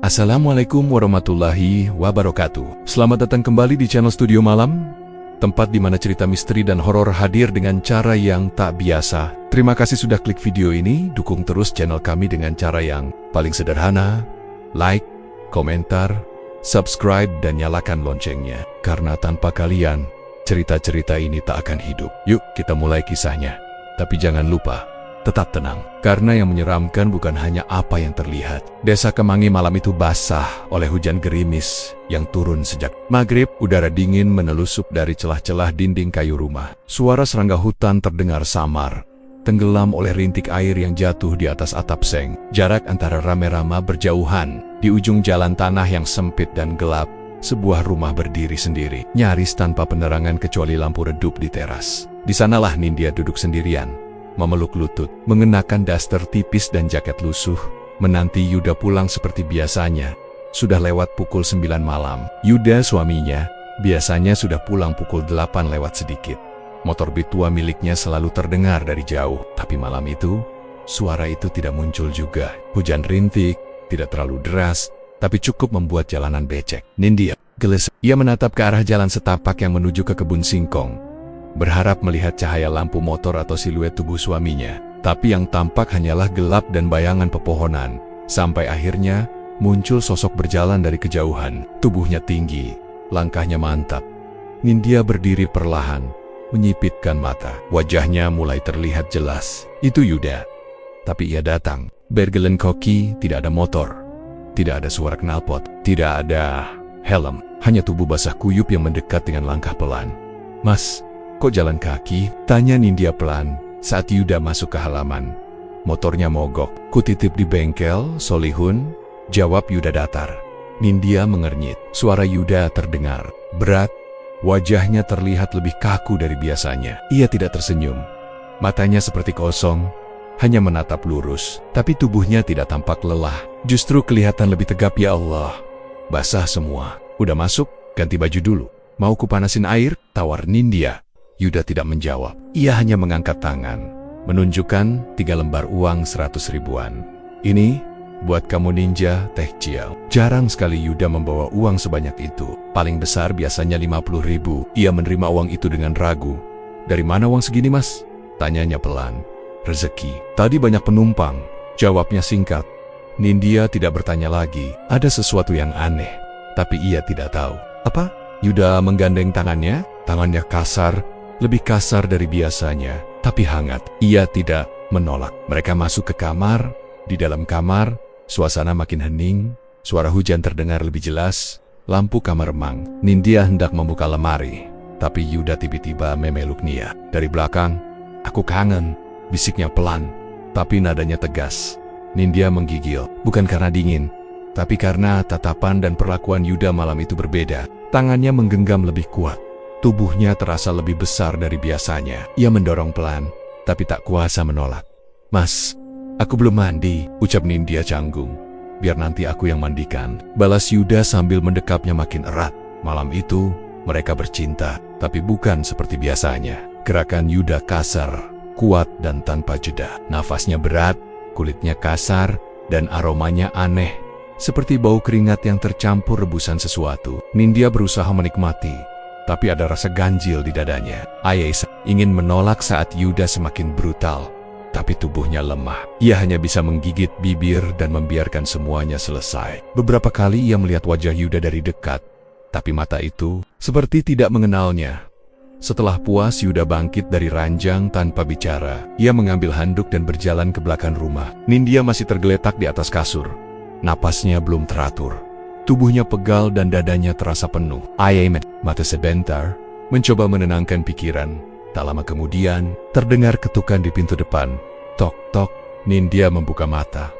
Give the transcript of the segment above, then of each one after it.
Assalamualaikum warahmatullahi wabarakatuh. Selamat datang kembali di channel Studio Malam, tempat di mana cerita misteri dan horor hadir dengan cara yang tak biasa. Terima kasih sudah klik video ini, dukung terus channel kami dengan cara yang paling sederhana, like, komentar, subscribe, dan nyalakan loncengnya. Karena tanpa kalian, cerita-cerita ini tak akan hidup. Yuk kita mulai kisahnya. Tapi jangan lupa, tetap tenang, karena yang menyeramkan bukan hanya apa yang terlihat. Desa Kemangi malam itu basah oleh hujan gerimis yang turun sejak maghrib. Udara dingin menelusup dari celah-celah dinding kayu rumah. Suara serangga hutan terdengar samar, tenggelam oleh rintik air yang jatuh di atas atap seng. Jarak antara rame-rama berjauhan. Di ujung jalan tanah yang sempit dan gelap, sebuah rumah berdiri sendiri, nyaris tanpa penerangan kecuali lampu redup di teras. Di sanalah Nindya duduk sendirian, memeluk lutut, mengenakan daster tipis dan jaket lusuh, menanti Yuda pulang seperti biasanya. Sudah lewat pukul 9 malam. Yuda, suaminya, biasanya sudah pulang pukul 8 lewat sedikit. Motor Bitua miliknya selalu terdengar dari jauh. Tapi malam itu, suara itu tidak muncul juga. Hujan rintik, tidak terlalu deras, tapi cukup membuat jalanan becek. Nindya gelisah. Ia menatap ke arah jalan setapak yang menuju ke kebun singkong, berharap melihat cahaya lampu motor atau siluet tubuh suaminya. Tapi yang tampak hanyalah gelap dan bayangan pepohonan. Sampai akhirnya, muncul sosok berjalan dari kejauhan. Tubuhnya tinggi, langkahnya mantap. Nindya berdiri perlahan, menyipitkan mata. Wajahnya mulai terlihat jelas. Itu Yuda. Tapi ia datang. Bergelen koki, tidak ada motor. Tidak ada suara knalpot. Tidak ada helm. Hanya tubuh basah kuyup yang mendekat dengan langkah pelan. "Mas, kok jalan kaki?" tanya Nindya pelan saat Yuda masuk ke halaman. "Motornya mogok. Kutitip di bengkel, Solihun," jawab Yuda datar. Nindya mengernyit. Suara Yuda terdengar berat. Wajahnya terlihat lebih kaku dari biasanya. Ia tidak tersenyum. Matanya seperti kosong, hanya menatap lurus. Tapi tubuhnya tidak tampak lelah. Justru kelihatan lebih tegap. "Ya Allah, basah semua. Udah masuk? Ganti baju dulu. Mau kupanasin air?" tawar Nindya. Yuda tidak menjawab. Ia hanya mengangkat tangan, menunjukkan 3 lembar uang 100 ribuan. "Ini buat kamu Ninja, Teh Ciao." Jarang sekali Yuda membawa uang sebanyak itu. Paling besar biasanya 50 ribu. Ia menerima uang itu dengan ragu. "Dari mana uang segini, Mas?" tanyanya pelan. "Rezeki. Tadi banyak penumpang," jawabnya singkat. Nindya tidak bertanya lagi. Ada sesuatu yang aneh, tapi ia tidak tahu apa. Yuda menggandeng tangannya. Tangannya kasar, lebih kasar dari biasanya, tapi hangat. Ia tidak menolak. Mereka masuk ke kamar. Di dalam kamar, suasana makin hening. Suara hujan terdengar lebih jelas. Lampu kamar remang. Nindya hendak membuka lemari, tapi Yuda tiba-tiba memeluk Nia. Dari belakang, "Aku kangen," bisiknya pelan, tapi nadanya tegas. Nindya menggigil, bukan karena dingin, tapi karena tatapan dan perlakuan Yuda malam itu berbeda. Tangannya menggenggam lebih kuat. Tubuhnya terasa lebih besar dari biasanya. Ia mendorong pelan, tapi tak kuasa menolak. "Mas, aku belum mandi," ucap Nindya canggung. "Biar nanti aku yang mandikan," balas Yuda sambil mendekapnya makin erat. Malam itu, mereka bercinta, tapi bukan seperti biasanya. Gerakan Yuda kasar, kuat, dan tanpa jeda. Nafasnya berat, kulitnya kasar, dan aromanya aneh, seperti bau keringat yang tercampur rebusan sesuatu. Nindya berusaha menikmati, tapi ada rasa ganjil di dadanya. Ayesa ingin menolak saat Yuda semakin brutal, tapi tubuhnya lemah. Ia hanya bisa menggigit bibir dan membiarkan semuanya selesai. Beberapa kali ia melihat wajah Yuda dari dekat, tapi mata itu seperti tidak mengenalnya. Setelah puas, Yuda bangkit dari ranjang tanpa bicara. Ia mengambil handuk dan berjalan ke belakang rumah. Nindya masih tergeletak di atas kasur. Napasnya belum teratur. Tubuhnya pegal dan dadanya terasa penuh. Ayah mata sebentar, mencoba menenangkan pikiran. Tak lama kemudian, terdengar ketukan di pintu depan. Tok, tok. Nindya membuka mata.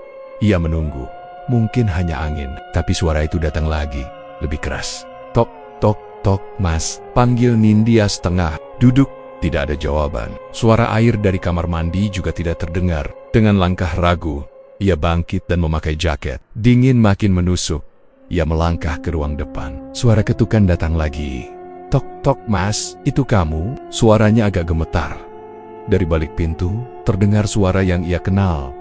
Ia menunggu. Mungkin hanya angin, tapi suara itu datang lagi, lebih keras. Tok, tok. "Tok, Mas," panggil Nindya setengah. Duduk, tidak ada jawaban. Suara air dari kamar mandi juga tidak terdengar. Dengan langkah ragu, ia bangkit dan memakai jaket. Dingin makin menusuk. Ia melangkah ke ruang depan. Suara ketukan datang lagi. "Tok, tok, Mas, itu kamu?" Suaranya agak gemetar. Dari balik pintu, terdengar suara yang ia kenal.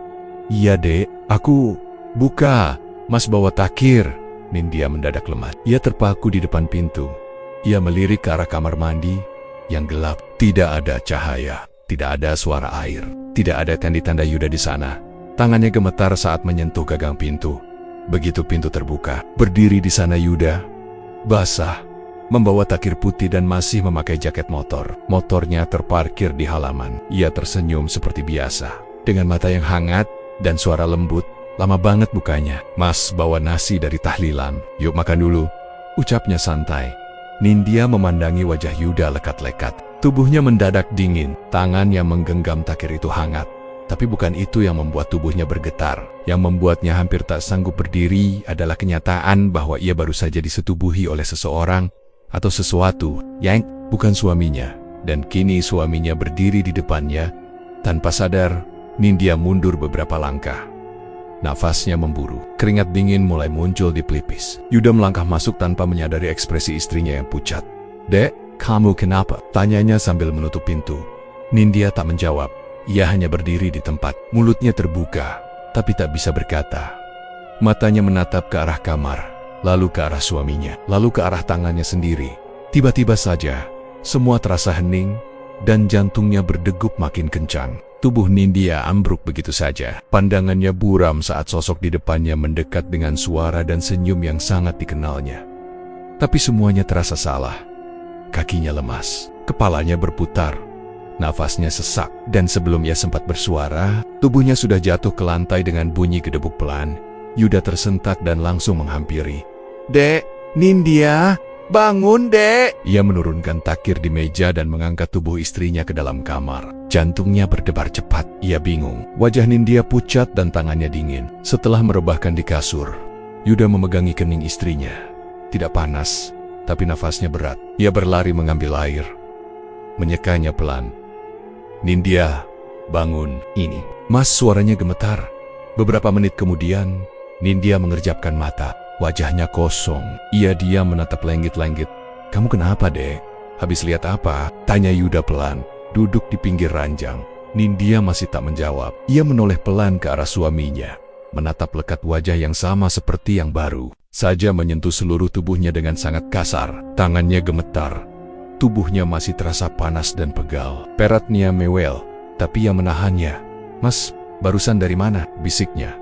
"Iya, Dek, aku..." "Buka!" Mas bawa takir. Nindya mendadak lemas. Ia terpaku di depan pintu. Ia melirik ke arah kamar mandi yang gelap. Tidak ada cahaya, tidak ada suara air, tidak ada tanda-tanda Yuda di sana. Tangannya gemetar saat menyentuh gagang pintu. Begitu pintu terbuka, berdiri di sana Yuda, basah, membawa takir putih dan masih memakai jaket motor. Motornya terparkir di halaman. Ia tersenyum seperti biasa, dengan mata yang hangat dan suara lembut. Lama banget bukanya. Mas bawa nasi dari tahlilan. Yuk makan dulu, ucapnya santai. Nindya memandangi wajah Yuda lekat-lekat. Tubuhnya mendadak dingin. Tangan yang menggenggam takir itu hangat. Tapi bukan itu yang membuat tubuhnya bergetar. Yang membuatnya hampir tak sanggup berdiri adalah kenyataan bahwa ia baru saja disetubuhi oleh seseorang atau sesuatu yang bukan suaminya. Dan kini suaminya berdiri di depannya. Tanpa sadar, Nindya mundur beberapa langkah. Nafasnya memburu, keringat dingin mulai muncul di pelipis. Yuda melangkah masuk tanpa menyadari ekspresi istrinya yang pucat. "Dek, kamu kenapa?" tanyanya sambil menutup pintu. Nindya tak menjawab. Ia hanya berdiri di tempat, mulutnya terbuka, tapi tak bisa berkata. Matanya menatap ke arah kamar, lalu ke arah suaminya, lalu ke arah tangannya sendiri. Tiba-tiba saja, semua terasa hening, dan jantungnya berdegup makin kencang. Tubuh Nindya ambruk begitu saja. Pandangannya buram saat sosok di depannya mendekat dengan suara dan senyum yang sangat dikenalnya. Tapi semuanya terasa salah. Kakinya lemas, kepalanya berputar, nafasnya sesak, dan sebelum ia sempat bersuara, tubuhnya sudah jatuh ke lantai dengan bunyi gedebuk pelan. Yuda tersentak dan langsung menghampiri. "Dek, Nindya, bangun dek!" Ia menurunkan takir di meja dan mengangkat tubuh istrinya ke dalam kamar. Jantungnya berdebar cepat. Ia bingung. Wajah Nindya pucat dan tangannya dingin. Setelah merebahkan di kasur, Yuda memegangi kening istrinya. Tidak panas, tapi nafasnya berat. Ia berlari mengambil air, menyekanya pelan. "Nindya, bangun." "Ini." Mas, suaranya gemetar. Beberapa menit kemudian, Nindya mengerjapkan mata. Wajahnya kosong. Ia diam menatap langit-langit. "Kamu kenapa, dek? Habis lihat apa?" tanya Yuda pelan, duduk di pinggir ranjang. Nindya masih tak menjawab. Ia menoleh pelan ke arah suaminya, menatap lekat wajah yang sama seperti yang baru saja menyentuh seluruh tubuhnya dengan sangat kasar. Tangannya gemetar. Tubuhnya masih terasa panas dan pegal. Peratnya mewel, tapi ia menahannya. "Mas, barusan dari mana?" bisiknya.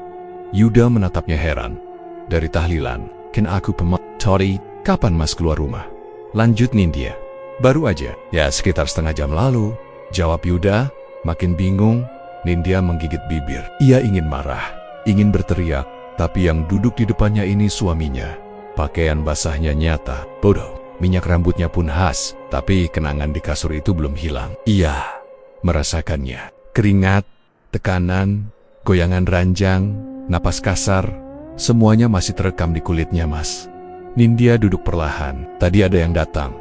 Yuda menatapnya heran. "Dari tahlilan." "Kan aku Tori, kapan mas keluar rumah?" lanjut Nindya. "Baru aja." "Ya, sekitar setengah jam lalu," jawab Yuda. Makin bingung, Nindya menggigit bibir. Ia ingin marah, ingin berteriak, tapi yang duduk di depannya ini suaminya. Pakaian basahnya nyata, bodoh. Minyak rambutnya pun khas, tapi kenangan di kasur itu belum hilang. Ia merasakannya. Keringat, tekanan, goyangan ranjang, napas kasar, semuanya masih terekam di kulitnya, Mas. Nindya duduk perlahan. Tadi ada yang datang.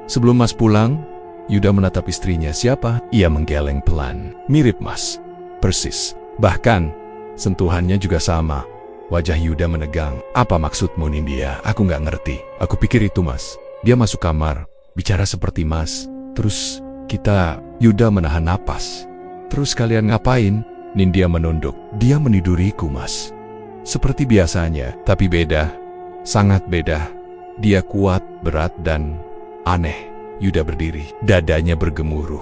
Sebelum Mas pulang, Yuda menatap istrinya. "Siapa?" Ia menggeleng pelan. "Mirip Mas. Persis. Bahkan, sentuhannya juga sama." Wajah Yuda menegang. "Apa maksudmu, Nindya? Aku nggak ngerti." "Aku pikir itu, Mas. Dia masuk kamar, bicara seperti Mas. Terus, kita..." Yuda menahan napas. "Terus kalian ngapain?" Nindya menunduk. "Dia meniduriku, Mas. Seperti biasanya, tapi beda. Sangat beda. Dia kuat, berat, dan aneh." Yuda berdiri, dadanya bergemuruh.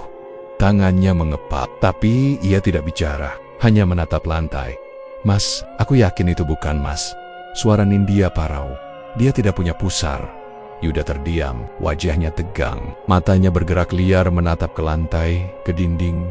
Tangannya mengepal, tapi ia tidak bicara, hanya menatap lantai. "Mas, aku yakin itu bukan Mas." Suara Nindya parau. "Dia tidak punya pusar." Yuda terdiam, wajahnya tegang. Matanya bergerak liar menatap ke lantai, ke dinding,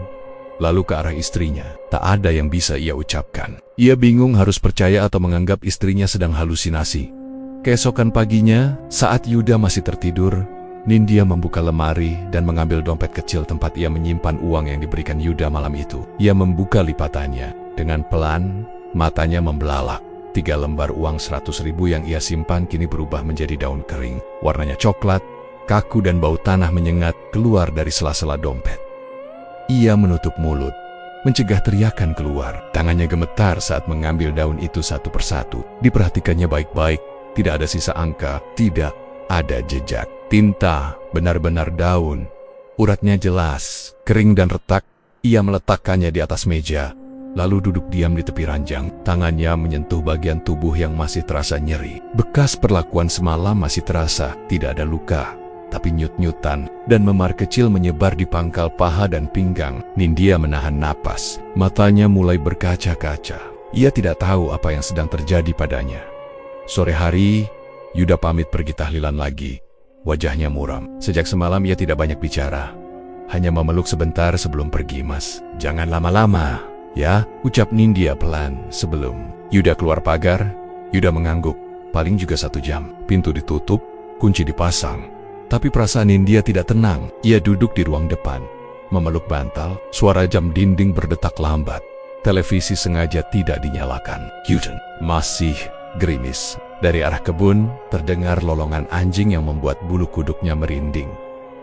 lalu ke arah istrinya. Tak ada yang bisa ia ucapkan. Ia bingung harus percaya atau menganggap istrinya sedang halusinasi. Keesokan paginya, saat Yuda masih tertidur, Nindya membuka lemari dan mengambil dompet kecil tempat ia menyimpan uang yang diberikan Yuda malam itu. Ia membuka lipatannya. Dengan pelan, matanya membelalak. 3 lembar uang 100.000 yang ia simpan kini berubah menjadi daun kering. Warnanya coklat, kaku dan bau tanah menyengat keluar dari sela-sela dompet. Ia menutup mulut, mencegah teriakan keluar. Tangannya gemetar saat mengambil daun itu satu persatu. Diperhatikannya baik-baik, tidak ada sisa angka, tidak ada jejak tinta, benar-benar daun. Uratnya jelas, kering dan retak. Ia meletakkannya di atas meja, lalu duduk diam di tepi ranjang. Tangannya menyentuh bagian tubuh yang masih terasa nyeri. Bekas perlakuan semalam masih terasa, tidak ada luka, tapi nyut-nyutan dan memar kecil menyebar di pangkal paha dan pinggang. Nindya menahan napas. Matanya mulai berkaca-kaca. Ia tidak tahu apa yang sedang terjadi padanya. Sore hari, Yuda pamit pergi tahlilan lagi. Wajahnya muram. Sejak semalam ia tidak banyak bicara. Hanya memeluk sebentar sebelum pergi. Mas, jangan lama-lama, ya, ucap Nindya pelan sebelum Yuda keluar pagar. Yuda mengangguk. Paling juga 1 jam. Pintu ditutup, kunci dipasang. Tapi perasaan Nindya tidak tenang. Ia duduk di ruang depan, memeluk bantal. Suara jam dinding berdetak lambat. Televisi sengaja tidak dinyalakan. Hujan masih gerimis. Dari arah kebun, terdengar lolongan anjing yang membuat bulu kuduknya merinding.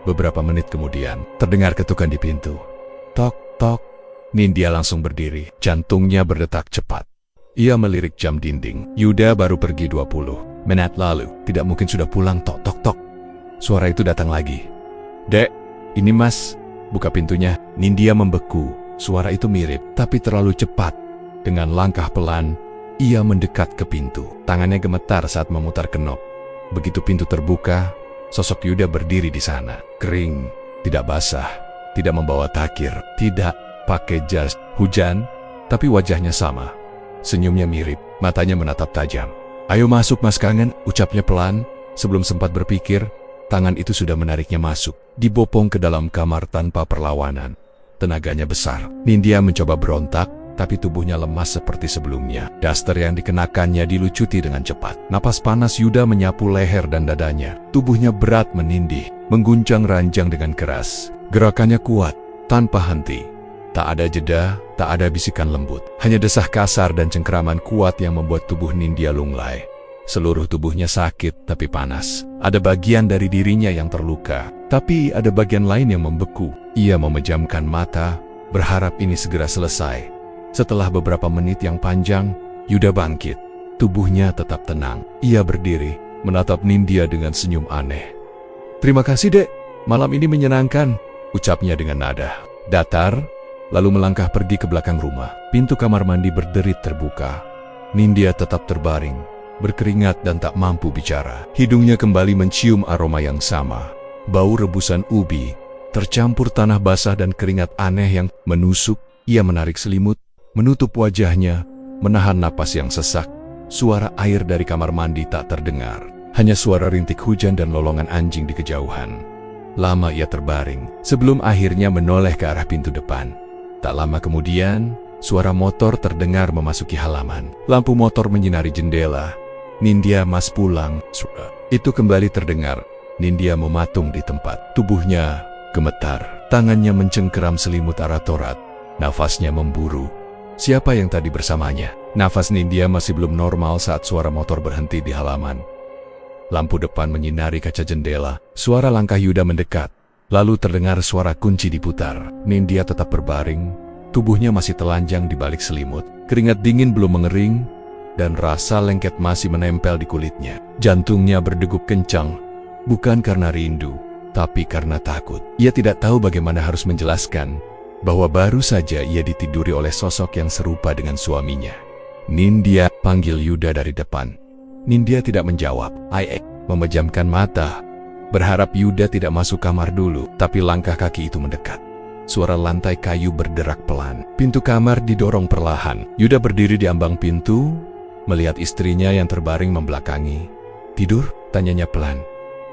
Beberapa menit kemudian, terdengar ketukan di pintu. Tok, tok. Nindya langsung berdiri. Jantungnya berdetak cepat. Ia melirik jam dinding. Yuda baru pergi 20 menit lalu. Tidak mungkin sudah pulang. Tok, tok, tok. Suara itu datang lagi. Dek, ini Mas. Buka pintunya. Nindya membeku. Suara itu mirip, tapi terlalu cepat. Dengan langkah pelan, ia mendekat ke pintu. Tangannya gemetar saat memutar kenop. Begitu pintu terbuka, sosok Yuda berdiri di sana. Kering, tidak basah, tidak membawa takir, tidak pakai jas hujan, tapi wajahnya sama. Senyumnya mirip, matanya menatap tajam. Ayo masuk Mas, kangen, ucapnya pelan. Sebelum sempat berpikir, tangan itu sudah menariknya masuk. Dibopong ke dalam kamar tanpa perlawanan. Tenaganya besar. Nindya mencoba berontak, tapi tubuhnya lemas seperti sebelumnya. Daster yang dikenakannya dilucuti dengan cepat. Napas panas Yuda menyapu leher dan dadanya. Tubuhnya berat menindih, mengguncang ranjang dengan keras. Gerakannya kuat, tanpa henti. Tak ada jeda, tak ada bisikan lembut. Hanya desah kasar dan cengkeraman kuat yang membuat tubuh Nindya lunglai. Seluruh tubuhnya sakit tapi panas. Ada bagian dari dirinya yang terluka, tapi ada bagian lain yang membeku. Ia memejamkan mata, berharap ini segera selesai. Setelah beberapa menit yang panjang, Yuda bangkit. Tubuhnya tetap tenang. Ia berdiri, menatap Nindya dengan senyum aneh. Terima kasih, Dek. Malam ini menyenangkan, ucapnya dengan nada datar, lalu melangkah pergi ke belakang rumah. Pintu kamar mandi berderit terbuka. Nindya tetap terbaring, berkeringat dan tak mampu bicara. Hidungnya kembali mencium aroma yang sama. Bau rebusan ubi, tercampur tanah basah dan keringat aneh yang menusuk. Ia menarik selimut, menutup wajahnya, menahan napas yang sesak. Suara air dari kamar mandi tak terdengar. Hanya suara rintik hujan dan lolongan anjing di kejauhan. Lama ia terbaring, sebelum akhirnya menoleh ke arah pintu depan. Tak lama kemudian, suara motor terdengar memasuki halaman. Lampu motor menyinari jendela. Nindya, Mas pulang. Itu kembali terdengar. Nindya mematung di tempat. Tubuhnya gemetar. Tangannya mencengkeram selimut aratorat. Nafasnya memburu. Siapa yang tadi bersamanya? Nafas Nindya masih belum normal saat suara motor berhenti di halaman. Lampu depan menyinari kaca jendela. Suara langkah Yuda mendekat. Lalu terdengar suara kunci diputar. Nindya tetap berbaring. Tubuhnya masih telanjang di balik selimut. Keringat dingin belum mengering, dan rasa lengket masih menempel di kulitnya. Jantungnya berdegup kencang, bukan karena rindu, tapi karena takut. Ia tidak tahu bagaimana harus menjelaskan bahwa baru saja ia ditiduri oleh sosok yang serupa dengan suaminya. Nindya, panggil Yuda dari depan. Nindya tidak menjawab. Memejamkan mata, berharap Yuda tidak masuk kamar dulu, tapi langkah kaki itu mendekat. Suara lantai kayu berderak pelan. Pintu kamar didorong perlahan. Yuda berdiri di ambang pintu, melihat istrinya yang terbaring membelakangi. Tidur? Tanyanya pelan.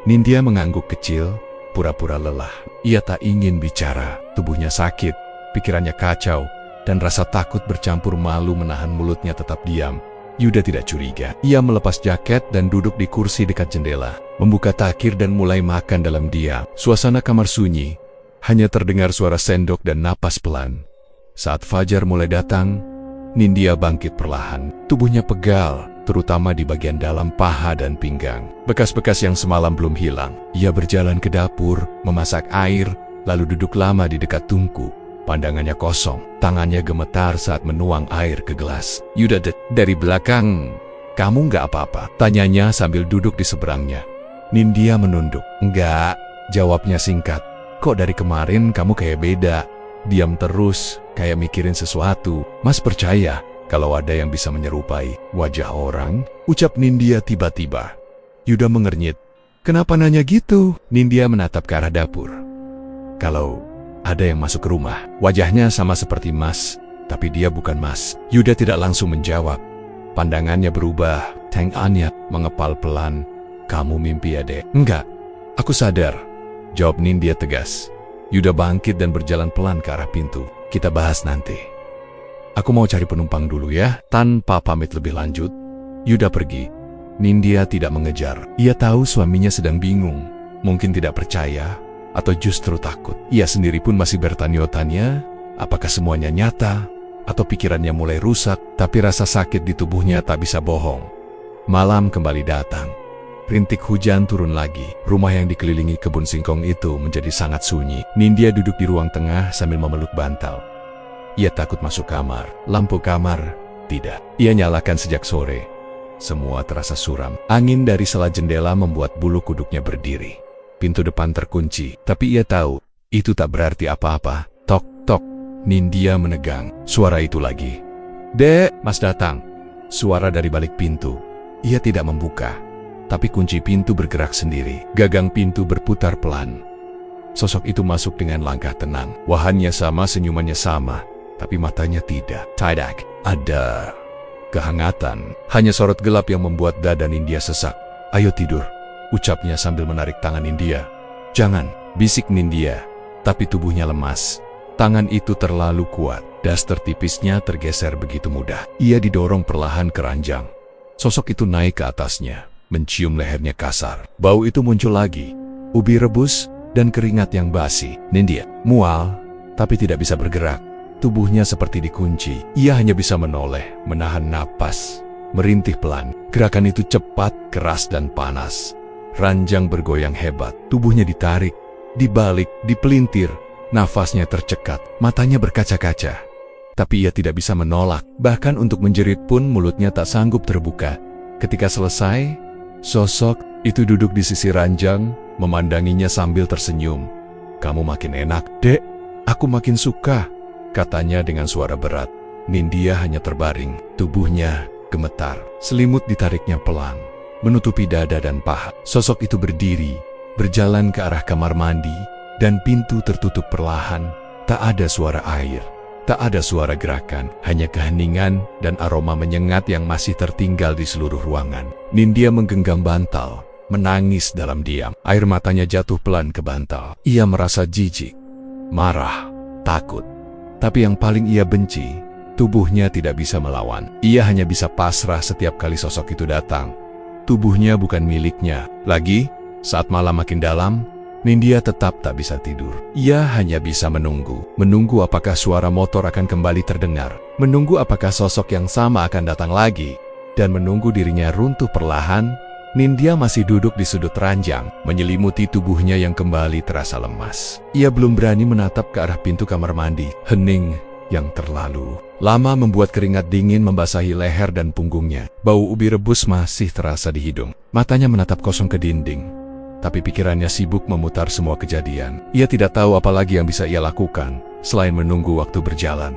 Nindya mengangguk kecil, pura-pura lelah. Ia tak ingin bicara. Tubuhnya sakit, pikirannya kacau, dan rasa takut bercampur malu menahan mulutnya tetap diam. Yuda tidak curiga. Ia melepas jaket dan duduk di kursi dekat jendela, membuka takir dan mulai makan dalam diam. Suasana kamar sunyi, hanya terdengar suara sendok dan napas pelan. Saat fajar mulai datang, Nindya bangkit perlahan. Tubuhnya pegal, terutama di bagian dalam paha dan pinggang. Bekas-bekas yang semalam belum hilang. Ia berjalan ke dapur, memasak air, lalu duduk lama di dekat tungku. Pandangannya kosong, tangannya gemetar saat menuang air ke gelas. Yuda dari belakang, kamu nggak apa-apa? Tanyanya sambil duduk di seberangnya. Nindya menunduk. Enggak, jawabnya singkat. Kok dari kemarin kamu kayak beda? diam terus, kayak mikirin sesuatu. Mas percaya kalau ada yang bisa menyerupai wajah orang? Ucap Nindya tiba-tiba. Yuda mengernyit. Kenapa nanya gitu? Nindya menatap ke arah dapur. Kalau ada yang masuk ke rumah, wajahnya sama seperti Mas, tapi dia bukan Mas. Yuda tidak langsung menjawab. Pandangannya berubah, tangannya mengepal pelan. Kamu mimpi ya, Dek? Enggak, aku sadar, jawab Nindya tegas. Yuda bangkit dan berjalan pelan ke arah pintu. Kita bahas nanti. Aku mau cari penumpang dulu ya. Tanpa pamit lebih lanjut, Yuda pergi. Nindya tidak mengejar. Ia tahu suaminya sedang bingung, mungkin tidak percaya, atau justru takut. Ia sendiri pun masih bertanya-tanya, apakah semuanya nyata, atau pikirannya mulai rusak, tapi rasa sakit di tubuhnya tak bisa bohong. Malam kembali datang. Rintik hujan turun lagi. Rumah yang dikelilingi kebun singkong itu menjadi sangat sunyi. Nindya duduk di ruang tengah sambil memeluk bantal. Ia takut masuk kamar. Lampu kamar, tidak. Ia nyalakan sejak sore. Semua terasa suram. Angin dari sela jendela membuat bulu kuduknya berdiri. Pintu depan terkunci, tapi ia tahu itu tak berarti apa-apa. Tok, tok. Nindya menegang. Suara itu lagi. Dek, Mas datang. Suara dari balik pintu. Ia tidak membuka, tapi kunci pintu bergerak sendiri. Gagang pintu berputar pelan. Sosok itu masuk dengan langkah tenang. Wahannya sama, senyumannya sama, tapi matanya tidak. Tidak ada kehangatan. Hanya sorot gelap yang membuat dada Nindya sesak. Ayo tidur, ucapnya sambil menarik tangan Nindya. Jangan, bisik Nindya, tapi tubuhnya lemas. Tangan itu terlalu kuat. Daster tipisnya tergeser begitu mudah. Ia didorong perlahan ke ranjang. Sosok itu naik ke atasnya, mencium lehernya kasar. Bau itu muncul lagi. Ubi rebus dan keringat yang basi. Nindya mual, tapi tidak bisa bergerak. Tubuhnya seperti dikunci. Ia hanya bisa menoleh, menahan napas, merintih pelan. Gerakan itu cepat, keras, dan panas. Ranjang bergoyang hebat. Tubuhnya ditarik, dibalik, dipelintir. Nafasnya tercekat, matanya berkaca-kaca. Tapi ia tidak bisa menolak. Bahkan untuk menjerit pun mulutnya tak sanggup terbuka. Ketika selesai, sosok itu duduk di sisi ranjang, memandanginya sambil tersenyum. Kamu makin enak, Dek. Aku makin suka, katanya dengan suara berat. Nindya hanya terbaring. Tubuhnya gemetar. Selimut ditariknya pelan, menutupi dada dan paha. Sosok itu berdiri, berjalan ke arah kamar mandi, dan pintu tertutup perlahan. Tak ada suara air, tak ada suara gerakan, hanya keheningan dan aroma menyengat yang masih tertinggal di seluruh ruangan. Nindya menggenggam bantal, menangis dalam diam. Air matanya jatuh pelan ke bantal. Ia merasa jijik, marah, takut. Tapi yang paling ia benci, tubuhnya tidak bisa melawan. Ia hanya bisa pasrah setiap kali sosok itu datang. Tubuhnya bukan miliknya. Lagi, saat malam makin dalam, Nindya tetap tak bisa tidur. Ia hanya bisa menunggu. Menunggu apakah suara motor akan kembali terdengar. Menunggu apakah sosok yang sama akan datang lagi. Dan menunggu dirinya runtuh perlahan. Nindya masih duduk di sudut ranjang, menyelimuti tubuhnya yang kembali terasa lemas. Ia belum berani menatap ke arah pintu kamar mandi. Hening yang terlalu lama membuat keringat dingin membasahi leher dan punggungnya. Bau ubi rebus masih terasa di hidung. Matanya menatap kosong ke dinding. Tapi pikirannya sibuk memutar semua kejadian. Ia tidak tahu apa lagi yang bisa ia lakukan, selain menunggu waktu berjalan.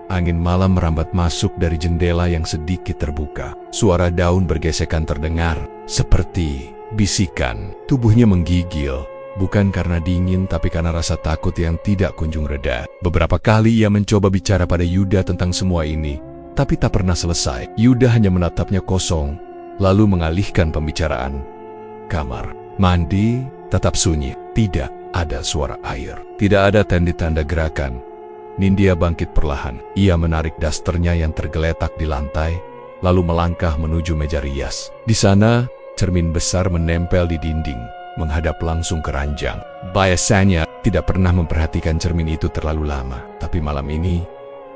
Angin malam merambat masuk dari jendela yang sedikit terbuka. Suara daun bergesekan terdengar, seperti bisikan. Tubuhnya menggigil, bukan karena dingin tapi karena rasa takut yang tidak kunjung reda. Beberapa kali ia mencoba bicara pada Yuda tentang semua ini, tapi tak pernah selesai. Yuda hanya menatapnya kosong, lalu mengalihkan pembicaraan. Kamar mandi tetap sunyi, tidak ada suara air, tidak ada tanda-tanda gerakan. Nindya bangkit perlahan. Ia menarik dasternya yang tergeletak di lantai, lalu melangkah menuju meja rias. Di sana, cermin besar menempel di dinding, menghadap langsung ke ranjang. Biasanya, tidak pernah memperhatikan cermin itu terlalu lama. Tapi malam ini,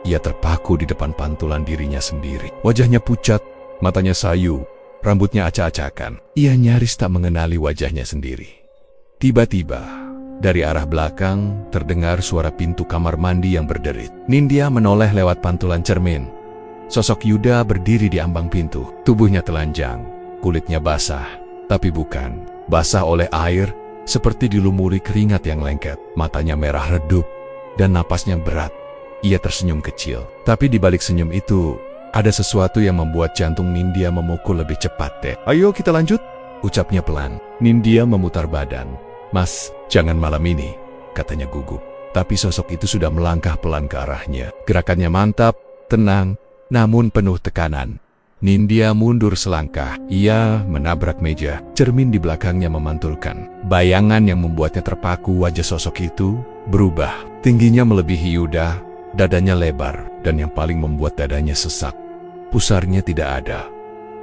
ia terpaku di depan pantulan dirinya sendiri. Wajahnya pucat, matanya sayu, rambutnya acak-acakan. Ia nyaris tak mengenali wajahnya sendiri. Tiba-tiba, dari arah belakang, terdengar suara pintu kamar mandi yang berderit. Nindya menoleh lewat pantulan cermin. Sosok Yuda berdiri di ambang pintu. Tubuhnya telanjang, kulitnya basah, tapi bukan basah oleh air, seperti dilumuri keringat yang lengket. Matanya merah redup, dan napasnya berat. Ia tersenyum kecil, tapi di balik senyum itu, ada sesuatu yang membuat jantung Nindya memukul lebih cepat deh. Ayo kita lanjut, ucapnya pelan. Nindya memutar badan. Mas, jangan malam ini, katanya gugup. Tapi sosok itu sudah melangkah pelan ke arahnya. Gerakannya mantap, tenang, namun penuh tekanan. Nindya mundur selangkah. Ia menabrak meja. Cermin di belakangnya memantulkan. Bayangan yang membuatnya terpaku wajah sosok itu berubah. Tingginya melebihi Yuda, dadanya lebar, dan yang paling membuat dadanya sesak, pusarnya tidak ada.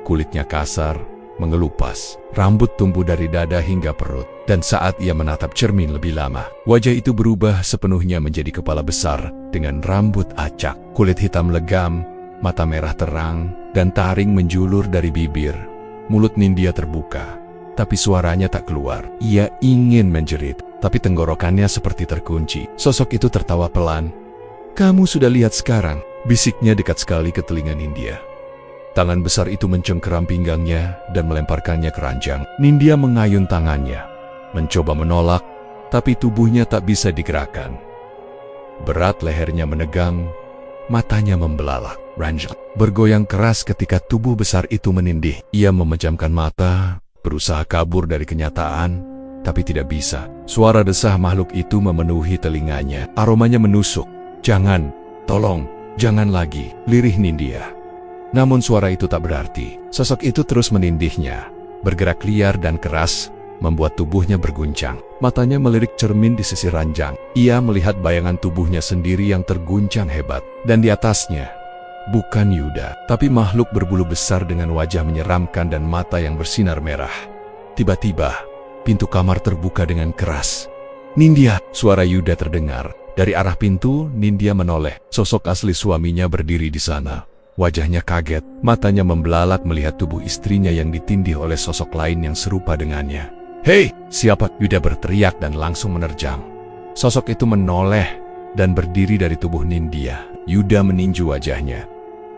Kulitnya kasar, mengelupas. Rambut tumbuh dari dada hingga perut. Dan saat ia menatap cermin lebih lama, wajah itu berubah sepenuhnya menjadi kepala besar dengan rambut acak. Kulit hitam legam, mata merah terang, dan taring menjulur dari bibir. Mulut Nindya terbuka, tapi suaranya tak keluar. Ia ingin menjerit, tapi tenggorokannya seperti terkunci. Sosok itu tertawa pelan. Kamu sudah lihat sekarang, bisiknya dekat sekali ke telinga Nindya. Tangan besar itu mencengkeram pinggangnya dan melemparkannya ke ranjang. Nindya mengayun tangannya, mencoba menolak, tapi tubuhnya tak bisa digerakkan. Berat lehernya menegang, matanya membelalak. Ranjang bergoyang keras ketika tubuh besar itu menindih. Ia memejamkan mata, berusaha kabur dari kenyataan, tapi tidak bisa. Suara desah makhluk itu memenuhi telinganya. Aromanya menusuk. Jangan, tolong, jangan lagi, lirih Nindya. Namun suara itu tak berarti. Sosok itu terus menindihnya, bergerak liar dan keras, membuat tubuhnya berguncang. Matanya melirik cermin di sisi ranjang. Ia melihat bayangan tubuhnya sendiri yang terguncang hebat. Dan di atasnya, bukan Yuda, tapi makhluk berbulu besar dengan wajah menyeramkan dan mata yang bersinar merah. Tiba-tiba, pintu kamar terbuka dengan keras. Nindya, suara Yuda terdengar. Dari arah pintu, Nindya menoleh. Sosok asli suaminya berdiri di sana. Wajahnya kaget, matanya membelalak melihat tubuh istrinya yang ditindih oleh sosok lain yang serupa dengannya. Hei, siapa? Yuda berteriak dan langsung menerjang. Sosok itu menoleh dan berdiri dari tubuh Nindya. Yuda meninju wajahnya,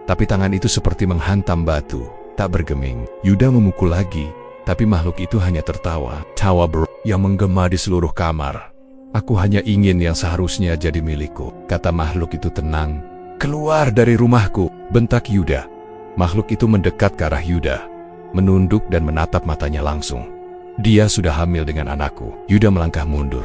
tapi tangan itu seperti menghantam batu, tak bergeming. Yuda memukul lagi, tapi makhluk itu hanya tertawa. Tawa yang menggema di seluruh kamar. Aku hanya ingin yang seharusnya jadi milikku, kata makhluk itu tenang. Keluar dari rumahku, bentak Yuda. Makhluk itu mendekat ke arah Yuda, menunduk dan menatap matanya langsung. Dia sudah hamil dengan anakku. Yuda melangkah mundur.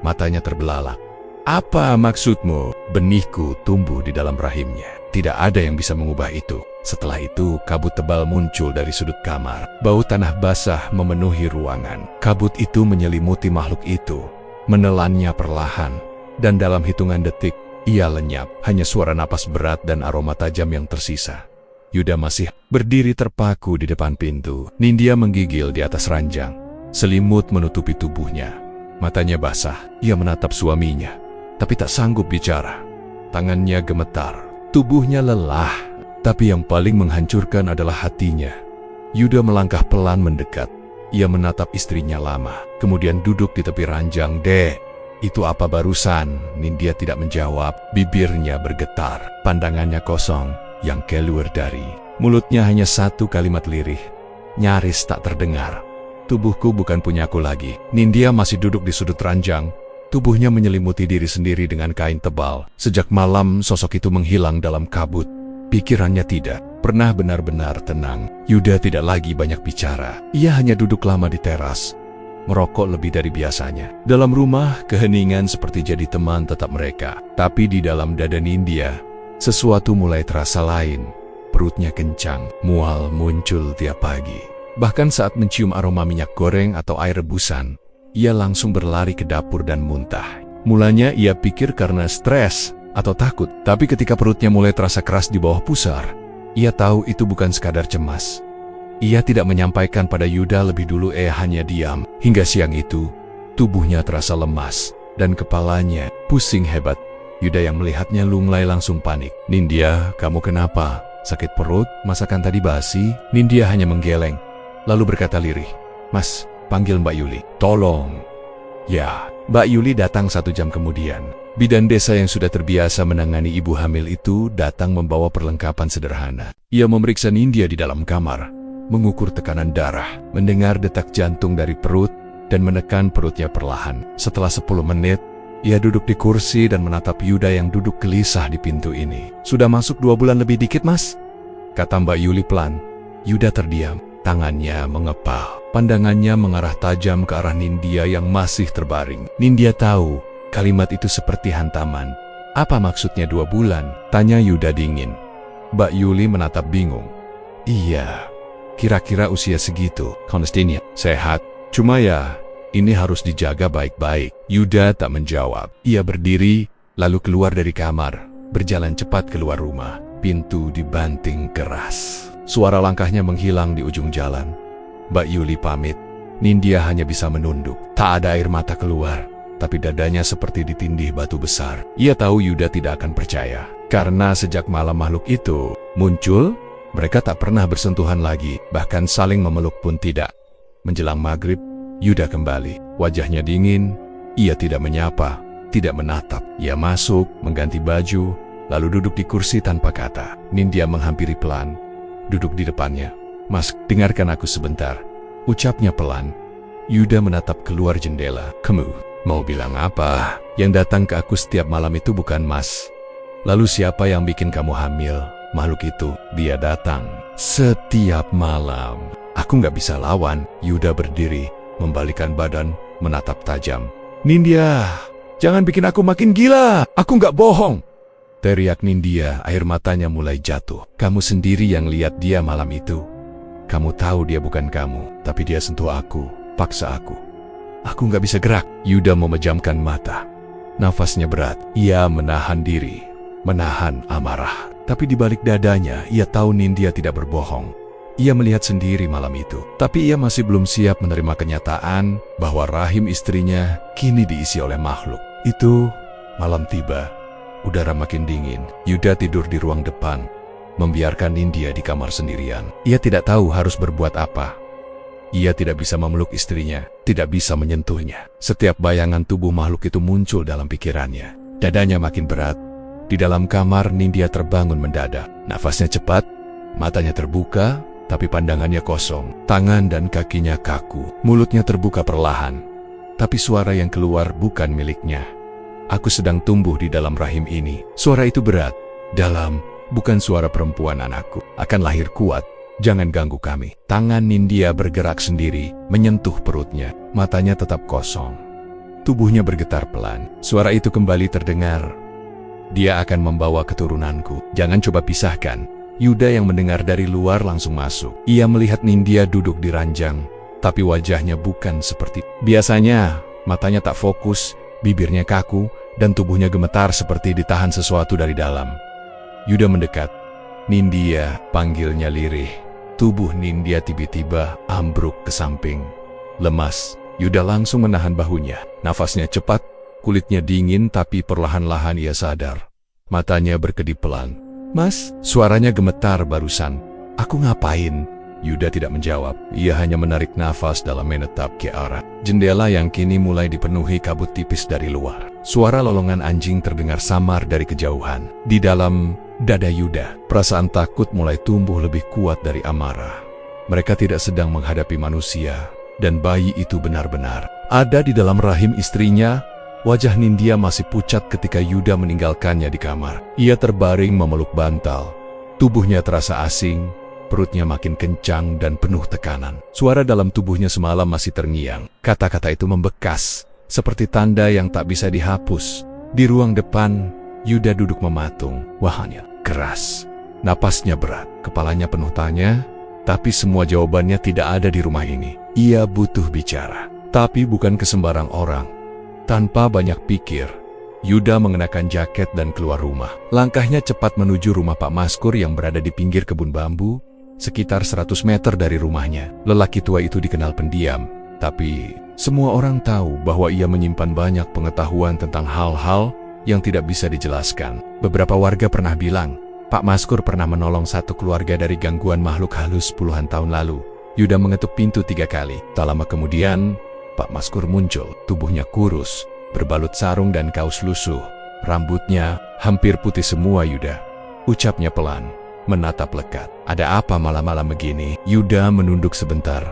Matanya terbelalak. Apa maksudmu? Benihku tumbuh di dalam rahimnya. Tidak ada yang bisa mengubah itu. Setelah itu, kabut tebal muncul dari sudut kamar. Bau tanah basah memenuhi ruangan. Kabut itu menyelimuti makhluk itu, menelannya perlahan. Dan dalam hitungan detik, ia lenyap. Hanya suara napas berat dan aroma tajam yang tersisa. Yuda masih berdiri terpaku di depan pintu. Nindya menggigil di atas ranjang. Selimut menutupi tubuhnya. Matanya basah. Ia menatap suaminya, tapi tak sanggup bicara. Tangannya gemetar. Tubuhnya lelah. Tapi yang paling menghancurkan adalah hatinya. Yuda melangkah pelan mendekat. Ia menatap istrinya lama, kemudian duduk di tepi ranjang. Dek, itu apa barusan? Nindya tidak menjawab. Bibirnya bergetar. Pandangannya kosong, yang keluar dari mulutnya hanya satu kalimat lirih. Nyaris tak terdengar. Tubuhku bukan punyaku lagi. Nindya masih duduk di sudut ranjang. Tubuhnya menyelimuti diri sendiri dengan kain tebal. Sejak malam, sosok itu menghilang dalam kabut. Pikirannya tidak pernah benar-benar tenang. Yuda tidak lagi banyak bicara. Ia hanya duduk lama di teras, merokok lebih dari biasanya. Dalam rumah, keheningan seperti jadi teman tetap mereka. Tapi di dalam dada Nindya, sesuatu mulai terasa lain. Perutnya kencang, mual muncul tiap pagi. Bahkan saat mencium aroma minyak goreng atau air rebusan, ia langsung berlari ke dapur dan muntah. Mulanya ia pikir karena stres atau takut. Tapi ketika perutnya mulai terasa keras di bawah pusar, ia tahu itu bukan sekadar cemas. Ia tidak menyampaikan pada Yuda lebih dulu. Hanya diam. Hingga siang itu, tubuhnya terasa lemas dan kepalanya pusing hebat. Yuda yang melihatnya lunglai langsung panik. Nindya, kamu kenapa? Sakit perut? Masakan tadi basi? Nindya hanya menggeleng, lalu berkata lirih, Mas, panggil Mbak Yuli. Tolong. Ya, Mbak Yuli datang 1 jam kemudian. Bidan desa yang sudah terbiasa menangani ibu hamil itu datang membawa perlengkapan sederhana. Ia memeriksa Nindya di dalam kamar, mengukur tekanan darah, mendengar detak jantung dari perut, dan menekan perutnya perlahan. Setelah 10 menit, Ia duduk di kursi dan menatap Yuda yang duduk gelisah di pintu ini. "Sudah masuk 2 bulan lebih dikit, Mas," kata Mbak Yuli pelan. Yuda terdiam, tangannya mengepal. Pandangannya mengarah tajam ke arah Nindya yang masih terbaring. Nindya tahu kalimat itu seperti hantaman. "Apa maksudnya 2 bulan?" tanya Yuda dingin. Mbak Yuli menatap bingung. "Iya, kira-kira usia segitu. Konstinya sehat. Cuma ya, ini harus dijaga baik-baik." Yuda tak menjawab. Ia berdiri, lalu keluar dari kamar, berjalan cepat keluar rumah. Pintu dibanting keras. Suara langkahnya menghilang di ujung jalan. Mbak Yuli pamit. Nindya hanya bisa menunduk. Tak ada air mata keluar, tapi dadanya seperti ditindih batu besar. Ia tahu Yuda tidak akan percaya. Karena sejak malam makhluk itu muncul, mereka tak pernah bersentuhan lagi, bahkan saling memeluk pun tidak. Menjelang maghrib, Yuda kembali. Wajahnya dingin, ia tidak menyapa, tidak menatap. Ia masuk, mengganti baju, lalu duduk di kursi tanpa kata. Nindya menghampiri pelan, duduk di depannya. "Mas, dengarkan aku sebentar," ucapnya pelan. Yuda menatap keluar jendela. "Kamu mau bilang apa? Yang datang ke aku setiap malam itu bukan Mas. Lalu siapa yang bikin kamu hamil? Makhluk itu, dia datang setiap malam. Aku nggak bisa lawan." Yuda berdiri, membalikkan badan, menatap tajam. "Nindya, jangan bikin aku makin gila. Aku nggak bohong," teriak Nindya, air matanya mulai jatuh. "Kamu sendiri yang lihat dia malam itu. Kamu tahu dia bukan kamu, tapi dia sentuh aku, paksa aku. Aku nggak bisa gerak." Yuda memejamkan mata. Nafasnya berat. Ia menahan diri, menahan amarah. Tapi di balik dadanya, ia tahu Nindya tidak berbohong. Ia melihat sendiri malam itu. Tapi ia masih belum siap menerima kenyataan bahwa rahim istrinya kini diisi oleh makhluk. Itu malam tiba. Udara makin dingin. Yuda tidur di ruang depan, membiarkan Nindya di kamar sendirian. Ia tidak tahu harus berbuat apa. Ia tidak bisa memeluk istrinya, tidak bisa menyentuhnya. Setiap bayangan tubuh makhluk itu muncul dalam pikirannya. Dadanya makin berat. Di dalam kamar, Nindya terbangun mendadak. Nafasnya cepat, matanya terbuka, tapi pandangannya kosong. Tangan dan kakinya kaku. Mulutnya terbuka perlahan, tapi suara yang keluar bukan miliknya. "Aku sedang tumbuh di dalam rahim ini." Suara itu berat, dalam. "Bukan suara perempuan anakku. Akan lahir kuat. Jangan ganggu kami." Tangan Nindya bergerak sendiri, menyentuh perutnya. Matanya tetap kosong. Tubuhnya bergetar pelan. Suara itu kembali terdengar. "Dia akan membawa keturunanku. Jangan coba pisahkan." Yuda yang mendengar dari luar langsung masuk. Ia melihat Nindya duduk di ranjang, tapi wajahnya bukan seperti biasanya. Matanya tak fokus, bibirnya kaku, dan tubuhnya gemetar seperti ditahan sesuatu dari dalam. Yuda mendekat. "Nindya," panggilnya lirih. Tubuh Nindya tiba-tiba ambruk ke samping. Lemas, Yuda langsung menahan bahunya. Nafasnya cepat, kulitnya dingin, tapi perlahan-lahan ia sadar. Matanya berkedip pelan. "Mas," suaranya gemetar barusan. "Aku ngapain?" Yuda tidak menjawab. Ia hanya menarik nafas dalam menetap ke arah jendela yang kini mulai dipenuhi kabut tipis dari luar. Suara lolongan anjing terdengar samar dari kejauhan. Di dalam dada Yuda, perasaan takut mulai tumbuh lebih kuat dari amarah. Mereka tidak sedang menghadapi manusia, dan bayi itu benar-benar ada di dalam rahim istrinya. Wajah Nindya masih pucat ketika Yuda meninggalkannya di kamar. Ia terbaring memeluk bantal. Tubuhnya terasa asing, perutnya makin kencang dan penuh tekanan. Suara dalam tubuhnya semalam masih terngiang. Kata-kata itu membekas, seperti tanda yang tak bisa dihapus. Di ruang depan, Yuda duduk mematung. Wajahnya keras, napasnya berat, kepalanya penuh tanya, tapi semua jawabannya tidak ada di rumah ini. Ia butuh bicara, tapi bukan ke sembarang orang. Tanpa banyak pikir, Yuda mengenakan jaket dan keluar rumah. Langkahnya cepat menuju rumah Pak Maskur yang berada di pinggir kebun bambu, sekitar 100 meter dari rumahnya. Lelaki tua itu dikenal pendiam, tapi semua orang tahu bahwa ia menyimpan banyak pengetahuan tentang hal-hal yang tidak bisa dijelaskan. Beberapa warga pernah bilang, Pak Maskur pernah menolong satu keluarga dari gangguan makhluk halus puluhan tahun lalu. Yuda mengetuk pintu 3 kali. Tak lama kemudian, Pak Maskur muncul. Tubuhnya kurus, berbalut sarung dan kaos lusuh. Rambutnya hampir putih semua. Yuda, ucapnya pelan, menatap lekat. "Ada apa malam-malam begini?" Yuda menunduk sebentar,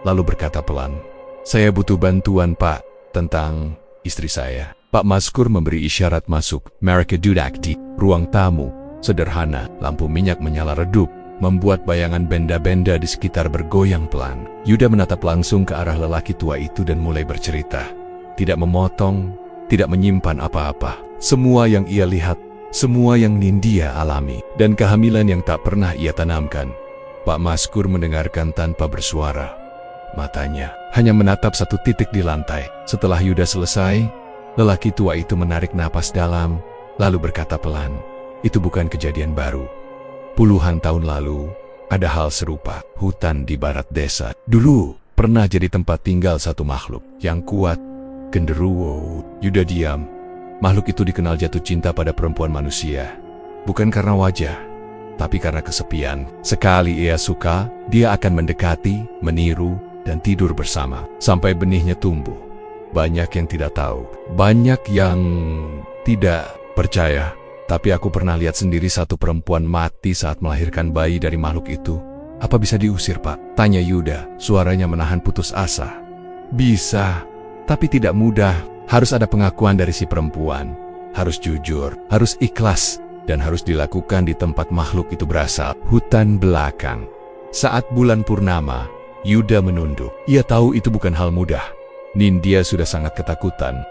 lalu berkata pelan, "Saya butuh bantuan, Pak, tentang istri saya." Pak Maskur memberi isyarat masuk. Mereka duduk di ruang tamu. Sederhana, lampu minyak menyala redup, membuat bayangan benda-benda di sekitar bergoyang pelan. Yuda menatap langsung ke arah lelaki tua itu dan mulai bercerita. Tidak memotong, tidak menyimpan apa-apa. Semua yang ia lihat, semua yang Nindya alami, dan kehamilan yang tak pernah ia tanamkan. Pak Maskur mendengarkan tanpa bersuara. Matanya hanya menatap satu titik di lantai. Setelah Yuda selesai, lelaki tua itu menarik napas dalam, lalu berkata pelan, "Itu bukan kejadian baru. Puluhan tahun lalu, ada hal serupa. Hutan di barat desa dulu pernah jadi tempat tinggal satu makhluk yang kuat, genderuwo." Yuda diam. Makhluk itu dikenal jatuh cinta pada perempuan manusia. Bukan karena wajah, tapi karena kesepian. Sekali ia suka, dia akan mendekati, meniru, dan tidur bersama, sampai benihnya tumbuh. Banyak yang tidak tahu, banyak yang tidak percaya. Tapi aku pernah lihat sendiri satu perempuan mati saat melahirkan bayi dari makhluk itu. "Apa bisa diusir, Pak?" tanya Yuda, suaranya menahan putus asa. "Bisa, tapi tidak mudah. Harus ada pengakuan dari si perempuan. Harus jujur, harus ikhlas, dan harus dilakukan di tempat makhluk itu berasal, hutan belakang." Saat bulan purnama, Yuda menunduk. Ia tahu itu bukan hal mudah. Nindya sudah sangat ketakutan.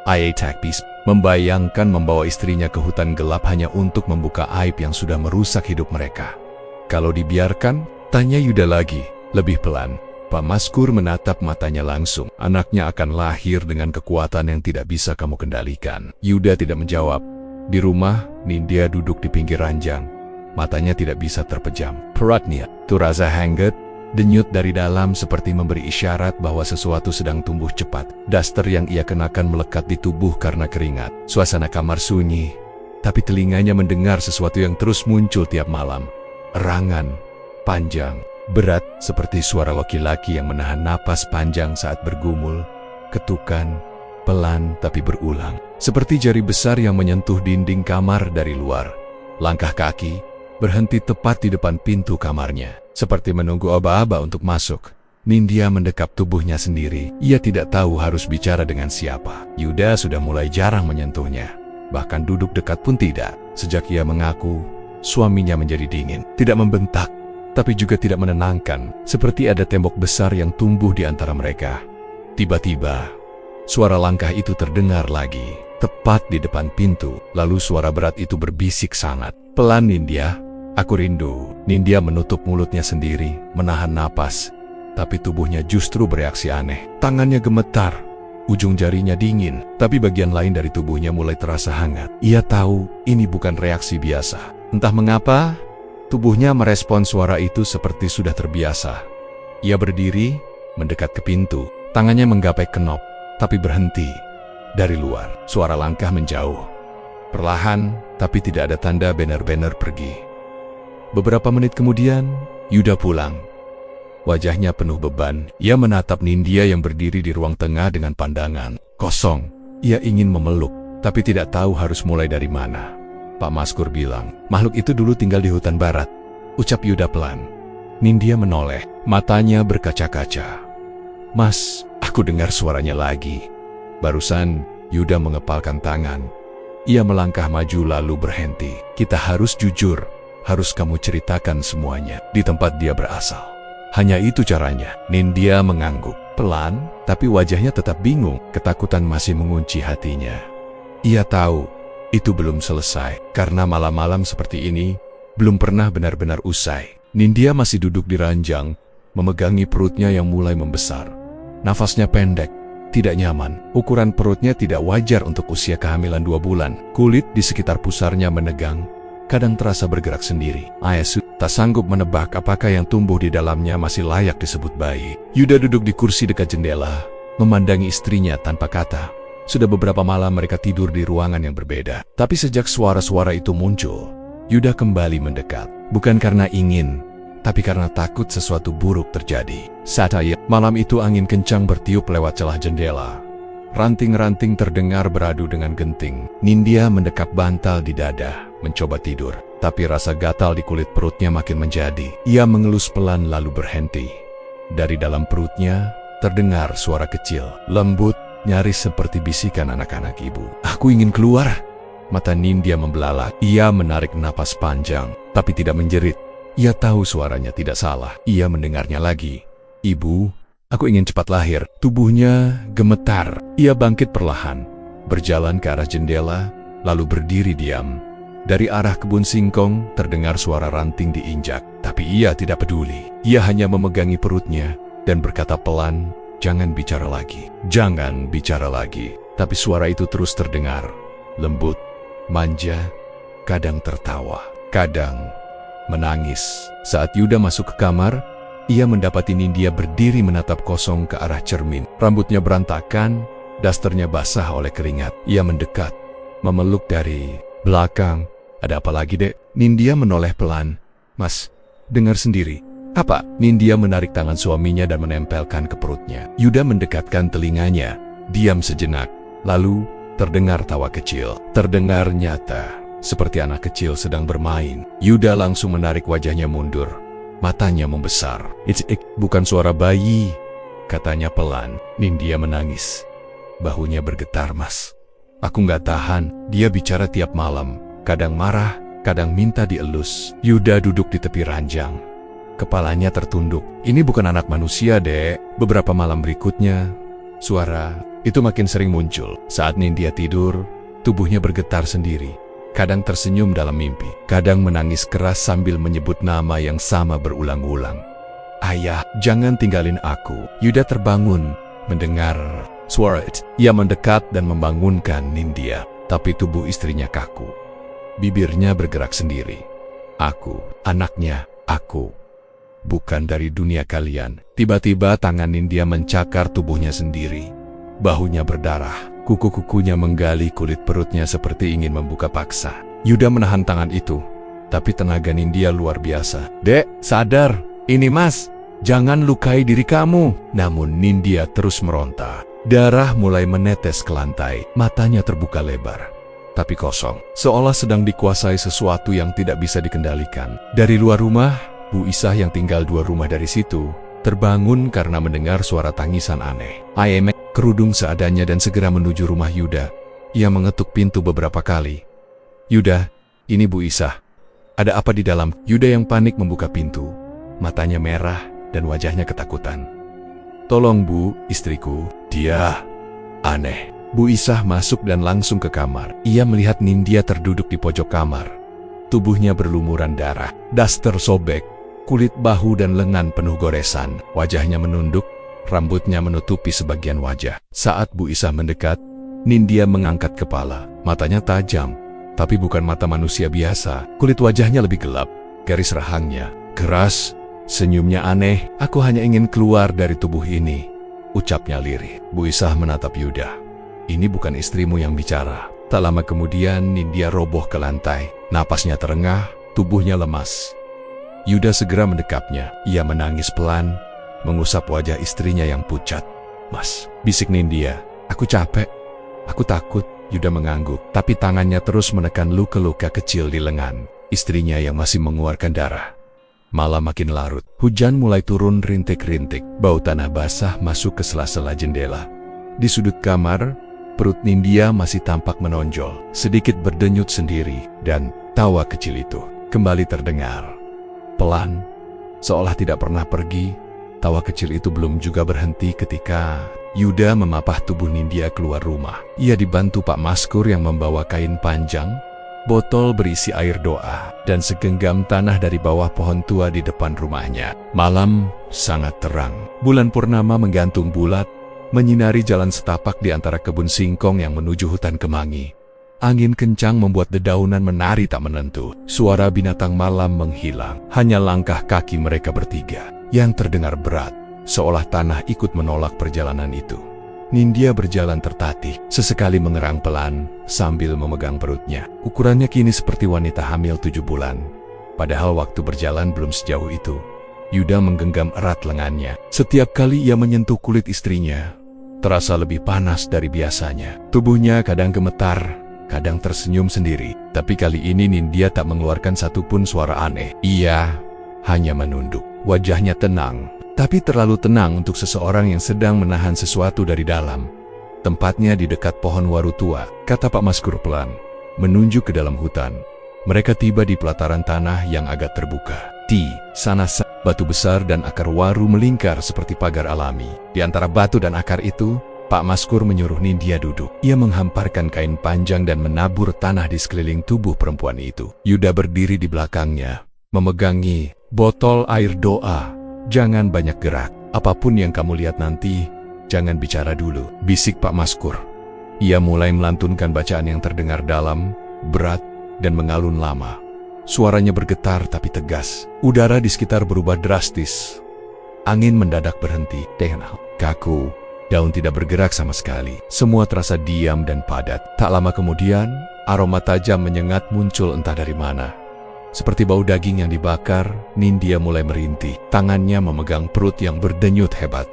Membayangkan membawa istrinya ke hutan gelap hanya untuk membuka aib yang sudah merusak hidup mereka. Kalau dibiarkan, tanya Yuda lagi, lebih pelan. Pak Maskur menatap matanya langsung. "Anaknya akan lahir dengan kekuatan yang tidak bisa kamu kendalikan." Yuda tidak menjawab. Di rumah, Nindya duduk di pinggir ranjang. Matanya tidak bisa terpejam. Perutnya, tuh rasa hangat, denyut dari dalam seperti memberi isyarat bahwa sesuatu sedang tumbuh cepat. Daster yang ia kenakan melekat di tubuh karena keringat. Suasana kamar sunyi, tapi telinganya mendengar sesuatu yang terus muncul tiap malam. Erangan, panjang, berat seperti suara laki-laki yang menahan napas panjang saat bergumul. Ketukan, pelan tapi berulang. Seperti jari besar yang menyentuh dinding kamar dari luar. Langkah kaki berhenti tepat di depan pintu kamarnya. Seperti menunggu aba-aba untuk masuk. Nindya mendekap tubuhnya sendiri. Ia tidak tahu harus bicara dengan siapa. Yuda sudah mulai jarang menyentuhnya. Bahkan duduk dekat pun tidak. Sejak ia mengaku, suaminya menjadi dingin. Tidak membentak, tapi juga tidak menenangkan. Seperti ada tembok besar yang tumbuh di antara mereka. Tiba-tiba, suara langkah itu terdengar lagi. Tepat di depan pintu. Lalu suara berat itu berbisik sangat. "Pelan, Nindya. Aku rindu." Nindya menutup mulutnya sendiri, menahan napas. Tapi tubuhnya justru bereaksi aneh. Tangannya gemetar, ujung jarinya dingin, tapi bagian lain dari tubuhnya mulai terasa hangat. Ia tahu ini bukan reaksi biasa. Entah mengapa, tubuhnya merespon suara itu seperti sudah terbiasa. Ia berdiri, mendekat ke pintu. Tangannya menggapai kenop, tapi berhenti. Dari luar, suara langkah menjauh. Perlahan, tapi tidak ada tanda banner-banner pergi. Beberapa menit kemudian, Yuda pulang. Wajahnya penuh beban. Ia menatap Nindya yang berdiri di ruang tengah dengan pandangan kosong. Ia ingin memeluk, tapi tidak tahu harus mulai dari mana. Pak Maskur bilang, "Makhluk itu dulu tinggal di hutan barat," ucap Yuda pelan. Nindya menoleh, matanya berkaca-kaca. "Mas, aku dengar suaranya lagi." Barusan, Yuda mengepalkan tangan. Ia melangkah maju lalu berhenti. "Kita harus jujur. Harus kamu ceritakan semuanya di tempat dia berasal." Hanya itu caranya. Nindya mengangguk. Pelan, tapi wajahnya tetap bingung. Ketakutan masih mengunci hatinya. Ia tahu itu belum selesai, karena malam-malam seperti ini belum pernah benar-benar usai. Nindya masih duduk di ranjang, memegangi perutnya yang mulai membesar. Nafasnya pendek, tidak nyaman. Ukuran perutnya tidak wajar untuk usia kehamilan 2 bulan. Kulit di sekitar pusarnya menegang, kadang terasa bergerak sendiri. Ayasu tak sanggup menebak apakah yang tumbuh di dalamnya masih layak disebut bayi. Yuda duduk di kursi dekat jendela, memandangi istrinya tanpa kata. Sudah beberapa malam mereka tidur di ruangan yang berbeda. Tapi sejak suara-suara itu muncul, Yuda kembali mendekat. Bukan karena ingin, tapi karena takut sesuatu buruk terjadi. Malam itu angin kencang bertiup lewat celah jendela. Ranting-ranting terdengar beradu dengan genting. Nindya mendekap bantal di dada, mencoba tidur. Tapi rasa gatal di kulit perutnya makin menjadi. Ia mengelus pelan lalu berhenti. Dari dalam perutnya, terdengar suara kecil, lembut, nyaris seperti bisikan anak-anak ibu. Aku ingin keluar. Mata Nindya membelalak. Ia menarik napas panjang, tapi tidak menjerit. Ia tahu suaranya tidak salah. Ia mendengarnya lagi. Ibu, aku ingin cepat lahir. Tubuhnya gemetar. Ia bangkit perlahan, berjalan ke arah jendela, lalu berdiri diam. Dari arah kebun singkong terdengar suara ranting diinjak, tapi ia tidak peduli. Ia hanya memegangi perutnya dan berkata pelan, "Jangan bicara lagi, jangan bicara lagi." Tapi suara itu terus terdengar, lembut, manja, kadang tertawa, kadang menangis. Saat Yuda masuk ke kamar, ia mendapati Nindya berdiri menatap kosong ke arah cermin. Rambutnya berantakan, dasternya basah oleh keringat. Ia mendekat, memeluk dari belakang. "Ada apa lagi, Dek?" Nindya menoleh pelan. "Mas, dengar sendiri." "Apa?" Nindya menarik tangan suaminya dan menempelkan ke perutnya. Yuda mendekatkan telinganya, diam sejenak. Lalu terdengar tawa kecil. Terdengar nyata, seperti anak kecil sedang bermain. Yuda langsung menarik wajahnya mundur. Matanya membesar. Bukan suara bayi," katanya pelan. Nindya menangis. "Bahunya bergetar, Mas. Aku nggak tahan." Dia bicara tiap malam. Kadang marah, kadang minta dielus. Yuda duduk di tepi ranjang. Kepalanya tertunduk. "Ini bukan anak manusia, Dek." Beberapa malam berikutnya, suara itu makin sering muncul. Saat Nindya tidur, tubuhnya bergetar sendiri. Kadang tersenyum dalam mimpi. Kadang menangis keras sambil menyebut nama yang sama berulang-ulang. "Ayah, jangan tinggalin aku." Yuda terbangun mendengar suara itu. Ia mendekat dan membangunkan Nindya. Tapi tubuh istrinya kaku. Bibirnya bergerak sendiri. "Aku, anaknya, aku. Bukan dari dunia kalian." Tiba-tiba tangan Nindya mencakar tubuhnya sendiri. Bahunya berdarah, kuku-kukunya menggali kulit perutnya seperti ingin membuka paksa. Yuda menahan tangan itu, tapi tenaga Nindya luar biasa. "Dek, sadar, ini Mas. Jangan lukai diri kamu." Namun Nindya terus meronta. Darah mulai menetes ke lantai. Matanya terbuka lebar, tapi kosong, seolah sedang dikuasai sesuatu yang tidak bisa dikendalikan. Dari luar rumah, Bu Isah yang tinggal 2 rumah dari situ, terbangun karena mendengar suara tangisan aneh. Ayemek kerudung seadanya dan segera menuju rumah Yuda. Ia mengetuk pintu beberapa kali. "Yuda, ini Bu Isah. Ada apa di dalam?" Yuda yang panik membuka pintu. Matanya merah dan wajahnya ketakutan. "Tolong Bu, istriku. Dia aneh." Bu Isah masuk dan langsung ke kamar. Ia melihat Nindya terduduk di pojok kamar. Tubuhnya berlumuran darah, daster sobek, kulit bahu dan lengan penuh goresan. Wajahnya menunduk, rambutnya menutupi sebagian wajah. Saat Bu Isah mendekat, Nindya mengangkat kepala. Matanya tajam, tapi bukan mata manusia biasa. Kulit wajahnya lebih gelap, garis rahangnya keras, senyumnya aneh. "Aku hanya ingin keluar dari tubuh ini," ucapnya lirih. Bu Isah menatap Yuda. "Ini bukan istrimu yang bicara." Tak lama kemudian Nindya roboh ke lantai. Napasnya terengah, tubuhnya lemas. Yuda segera mendekapnya. Ia menangis pelan, mengusap wajah istrinya yang pucat. "Mas," bisik Nindya, "aku capek. Aku takut." Yuda mengangguk, tapi tangannya terus menekan luka-luka kecil di lengan istrinya yang masih mengeluarkan darah. Malam makin larut. Hujan mulai turun rintik-rintik. Bau tanah basah masuk ke sela-sela jendela. Di sudut kamar, perut Nindya masih tampak menonjol, sedikit berdenyut sendiri, dan tawa kecil itu kembali terdengar. Pelan, seolah tidak pernah pergi, tawa kecil itu belum juga berhenti ketika Yuda memapah tubuh Nindya keluar rumah. Ia dibantu Pak Maskur yang membawa kain panjang, botol berisi air doa, dan segenggam tanah dari bawah pohon tua di depan rumahnya. Malam sangat terang. Bulan purnama menggantung bulat, menyinari jalan setapak di antara kebun singkong yang menuju hutan kemangi. Angin kencang membuat dedaunan menari tak menentu. Suara binatang malam menghilang. Hanya langkah kaki mereka bertiga yang terdengar berat, seolah tanah ikut menolak perjalanan itu. Nindya berjalan tertatih, sesekali mengerang pelan sambil memegang perutnya. Ukurannya kini seperti wanita hamil 7 bulan. Padahal waktu berjalan belum sejauh itu. Yuda menggenggam erat lengannya. Setiap kali ia menyentuh kulit istrinya, terasa lebih panas dari biasanya. Tubuhnya kadang gemetar, kadang tersenyum sendiri. Tapi kali ini Nindya tak mengeluarkan satupun suara aneh. Ia hanya menunduk. Wajahnya tenang, tapi terlalu tenang untuk seseorang yang sedang menahan sesuatu dari dalam. Tempatnya di dekat pohon waru tua, kata Pak Maskur pelan, menunjuk ke dalam hutan. Mereka tiba di pelataran tanah yang agak terbuka. Di sana batu besar dan akar waru melingkar seperti pagar alami. Di antara batu dan akar itu, Pak Maskur menyuruh Nindya duduk. Ia menghamparkan kain panjang dan menabur tanah di sekeliling tubuh perempuan itu. Yuda berdiri di belakangnya, memegangi botol air doa. Jangan banyak gerak. Apapun yang kamu lihat nanti, jangan bicara dulu, bisik Pak Maskur. Ia mulai melantunkan bacaan yang terdengar dalam, berat, dan mengalun lama. Suaranya bergetar tapi tegas. Udara di sekitar berubah drastis. Angin mendadak berhenti. Kaku. Daun tidak bergerak sama sekali. Semua terasa diam dan padat. Tak lama kemudian, aroma tajam menyengat muncul entah dari mana. Seperti bau daging yang dibakar, Nindya mulai merintih. Tangannya memegang perut yang berdenyut hebat.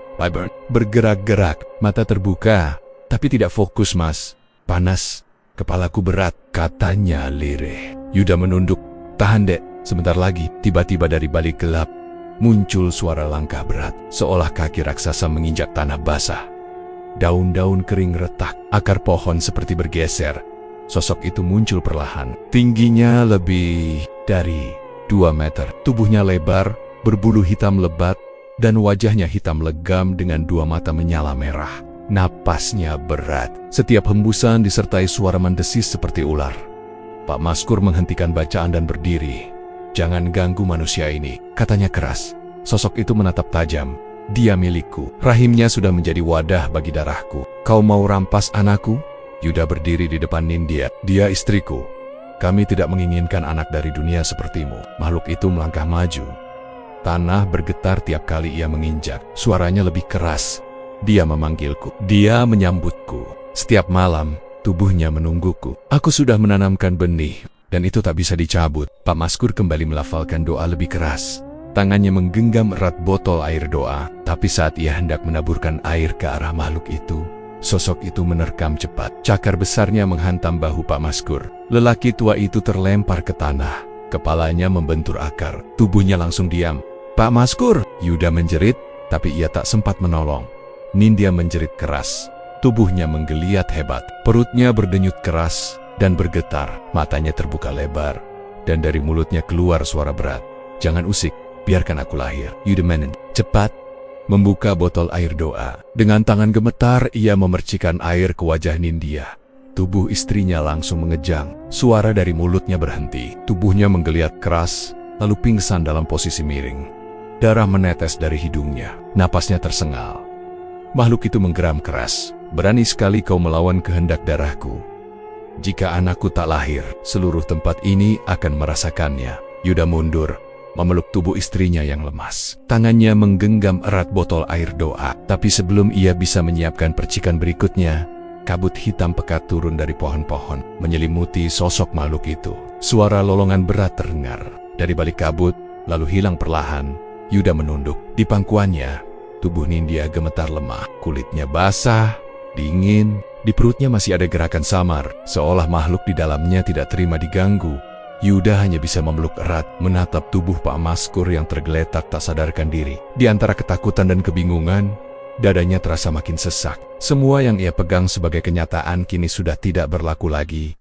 Bergerak-gerak, mata terbuka, tapi tidak fokus, Mas. Panas, kepalaku berat, katanya lirih. Yuda menunduk. Tahan, Dek. Sebentar lagi, tiba-tiba dari balik gelap, muncul suara langkah berat, seolah kaki raksasa menginjak tanah basah. Daun-daun kering retak, akar pohon seperti bergeser. Sosok itu muncul perlahan. Tingginya lebih dari 2 meter. Tubuhnya lebar, berbulu hitam lebat, dan wajahnya hitam legam dengan 2 mata menyala merah. Napasnya berat. Setiap hembusan disertai suara mendesis seperti ular. Pak Maskur menghentikan bacaan dan berdiri. Jangan ganggu manusia ini, katanya keras. Sosok itu menatap tajam. Dia milikku. Rahimnya sudah menjadi wadah bagi darahku. Kau mau rampas anakku? Yuda berdiri di depan Nindya. Dia istriku. Kami tidak menginginkan anak dari dunia sepertimu. Makhluk itu melangkah maju. Tanah bergetar tiap kali ia menginjak. Suaranya lebih keras. Dia memanggilku. Dia menyambutku. Setiap malam, tubuhnya menungguku. Aku sudah menanamkan benih, dan itu tak bisa dicabut. Pak Maskur kembali melafalkan doa lebih keras. Tangannya menggenggam erat botol air doa. Tapi saat ia hendak menaburkan air ke arah makhluk itu, sosok itu menerkam cepat. Cakar besarnya menghantam bahu Pak Maskur. Lelaki tua itu terlempar ke tanah. Kepalanya membentur akar. Tubuhnya langsung diam. Pak Maskur! Yuda menjerit, tapi ia tak sempat menolong. Nindya menjerit keras. Tubuhnya menggeliat hebat. Perutnya berdenyut keras dan bergetar. Matanya terbuka lebar. Dan dari mulutnya keluar suara berat. Jangan usik, biarkan aku lahir. Yuda cepat membuka botol air doa. Dengan tangan gemetar, ia memercikan air ke wajah Nindya. Tubuh istrinya langsung mengejang. Suara dari mulutnya berhenti. Tubuhnya menggeliat keras, lalu pingsan dalam posisi miring. Darah menetes dari hidungnya. Napasnya tersengal. Makhluk itu menggeram keras. Berani sekali kau melawan kehendak darahku. Jika anakku tak lahir, seluruh tempat ini akan merasakannya. Yuda mundur, memeluk tubuh istrinya yang lemas. Tangannya menggenggam erat botol air doa. Tapi sebelum ia bisa menyiapkan percikan berikutnya, kabut hitam pekat turun dari pohon-pohon, menyelimuti sosok makhluk itu. Suara lolongan berat terdengar dari balik kabut, lalu hilang perlahan. Yuda menunduk. Di pangkuannya, tubuh Nindya gemetar lemah. Kulitnya basah, dingin. Di perutnya masih ada gerakan samar, seolah makhluk di dalamnya tidak terima diganggu. Yuda hanya bisa memeluk erat, menatap tubuh Pak Maskur yang tergeletak tak sadarkan diri. Di antara ketakutan dan kebingungan, dadanya terasa makin sesak. Semua yang ia pegang sebagai kenyataan kini sudah tidak berlaku lagi.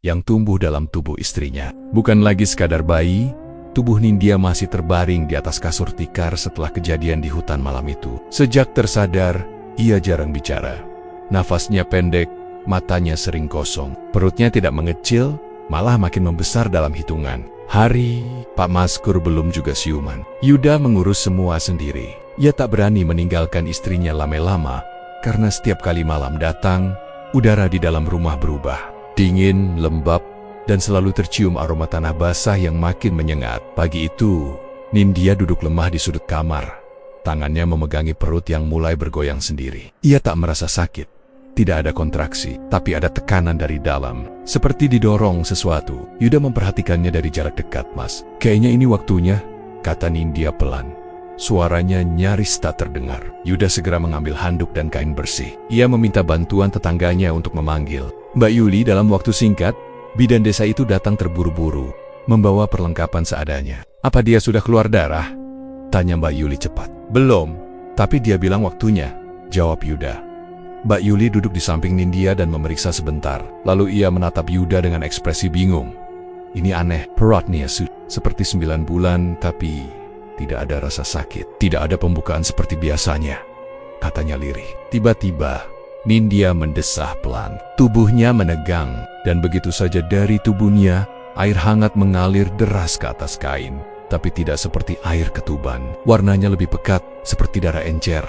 Yang tumbuh dalam tubuh istrinya bukan lagi sekadar bayi. Tubuh Nindya masih terbaring di atas kasur tikar setelah kejadian di hutan malam itu. Sejak tersadar, ia jarang bicara. Nafasnya pendek, matanya sering kosong. Perutnya tidak mengecil, malah makin membesar dalam hitungan hari. Pak Maskur belum juga siuman. Yuda mengurus semua sendiri. Ia tak berani meninggalkan istrinya lama-lama, karena setiap kali malam datang, udara di dalam rumah berubah. Dingin, lembab, dan selalu tercium aroma tanah basah yang makin menyengat. Pagi itu, Nindya duduk lemah di sudut kamar. Tangannya memegangi perut yang mulai bergoyang sendiri. Ia tak merasa sakit. Tidak ada kontraksi, tapi ada tekanan dari dalam. Seperti didorong sesuatu. Yuda memperhatikannya dari jarak dekat. Mas, kayaknya ini waktunya, kata Nindya pelan. Suaranya nyaris tak terdengar. Yuda segera mengambil handuk dan kain bersih. Ia meminta bantuan tetangganya untuk memanggil Mbak Yuli. Dalam waktu singkat, bidan desa itu datang terburu-buru, membawa perlengkapan seadanya. Apa dia sudah keluar darah? Tanya Mbak Yuli cepat. Belum, tapi dia bilang waktunya, jawab Yuda. Mbak Yuli duduk di samping Nindya dan memeriksa sebentar. Lalu ia menatap Yuda dengan ekspresi bingung. Ini aneh, perutnya seperti 9 bulan, tapi tidak ada rasa sakit. Tidak ada pembukaan seperti biasanya, katanya lirih. Tiba-tiba, Nindya mendesah pelan. Tubuhnya menegang, dan begitu saja dari tubuhnya, air hangat mengalir deras ke atas kain. Tapi tidak seperti air ketuban. Warnanya lebih pekat, seperti darah encer.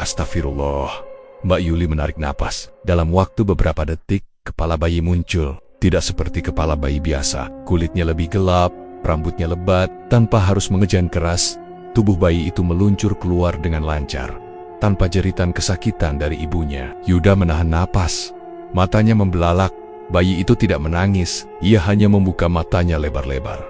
Astagfirullah. Mbak Yuli menarik napas. Dalam waktu beberapa detik, kepala bayi muncul. Tidak seperti kepala bayi biasa. Kulitnya lebih gelap, rambutnya lebat. Tanpa harus mengejan keras, tubuh bayi itu meluncur keluar dengan lancar. Tanpa jeritan kesakitan dari ibunya. Yuda menahan napas. Matanya membelalak. Bayi itu tidak menangis. Ia hanya membuka matanya lebar-lebar.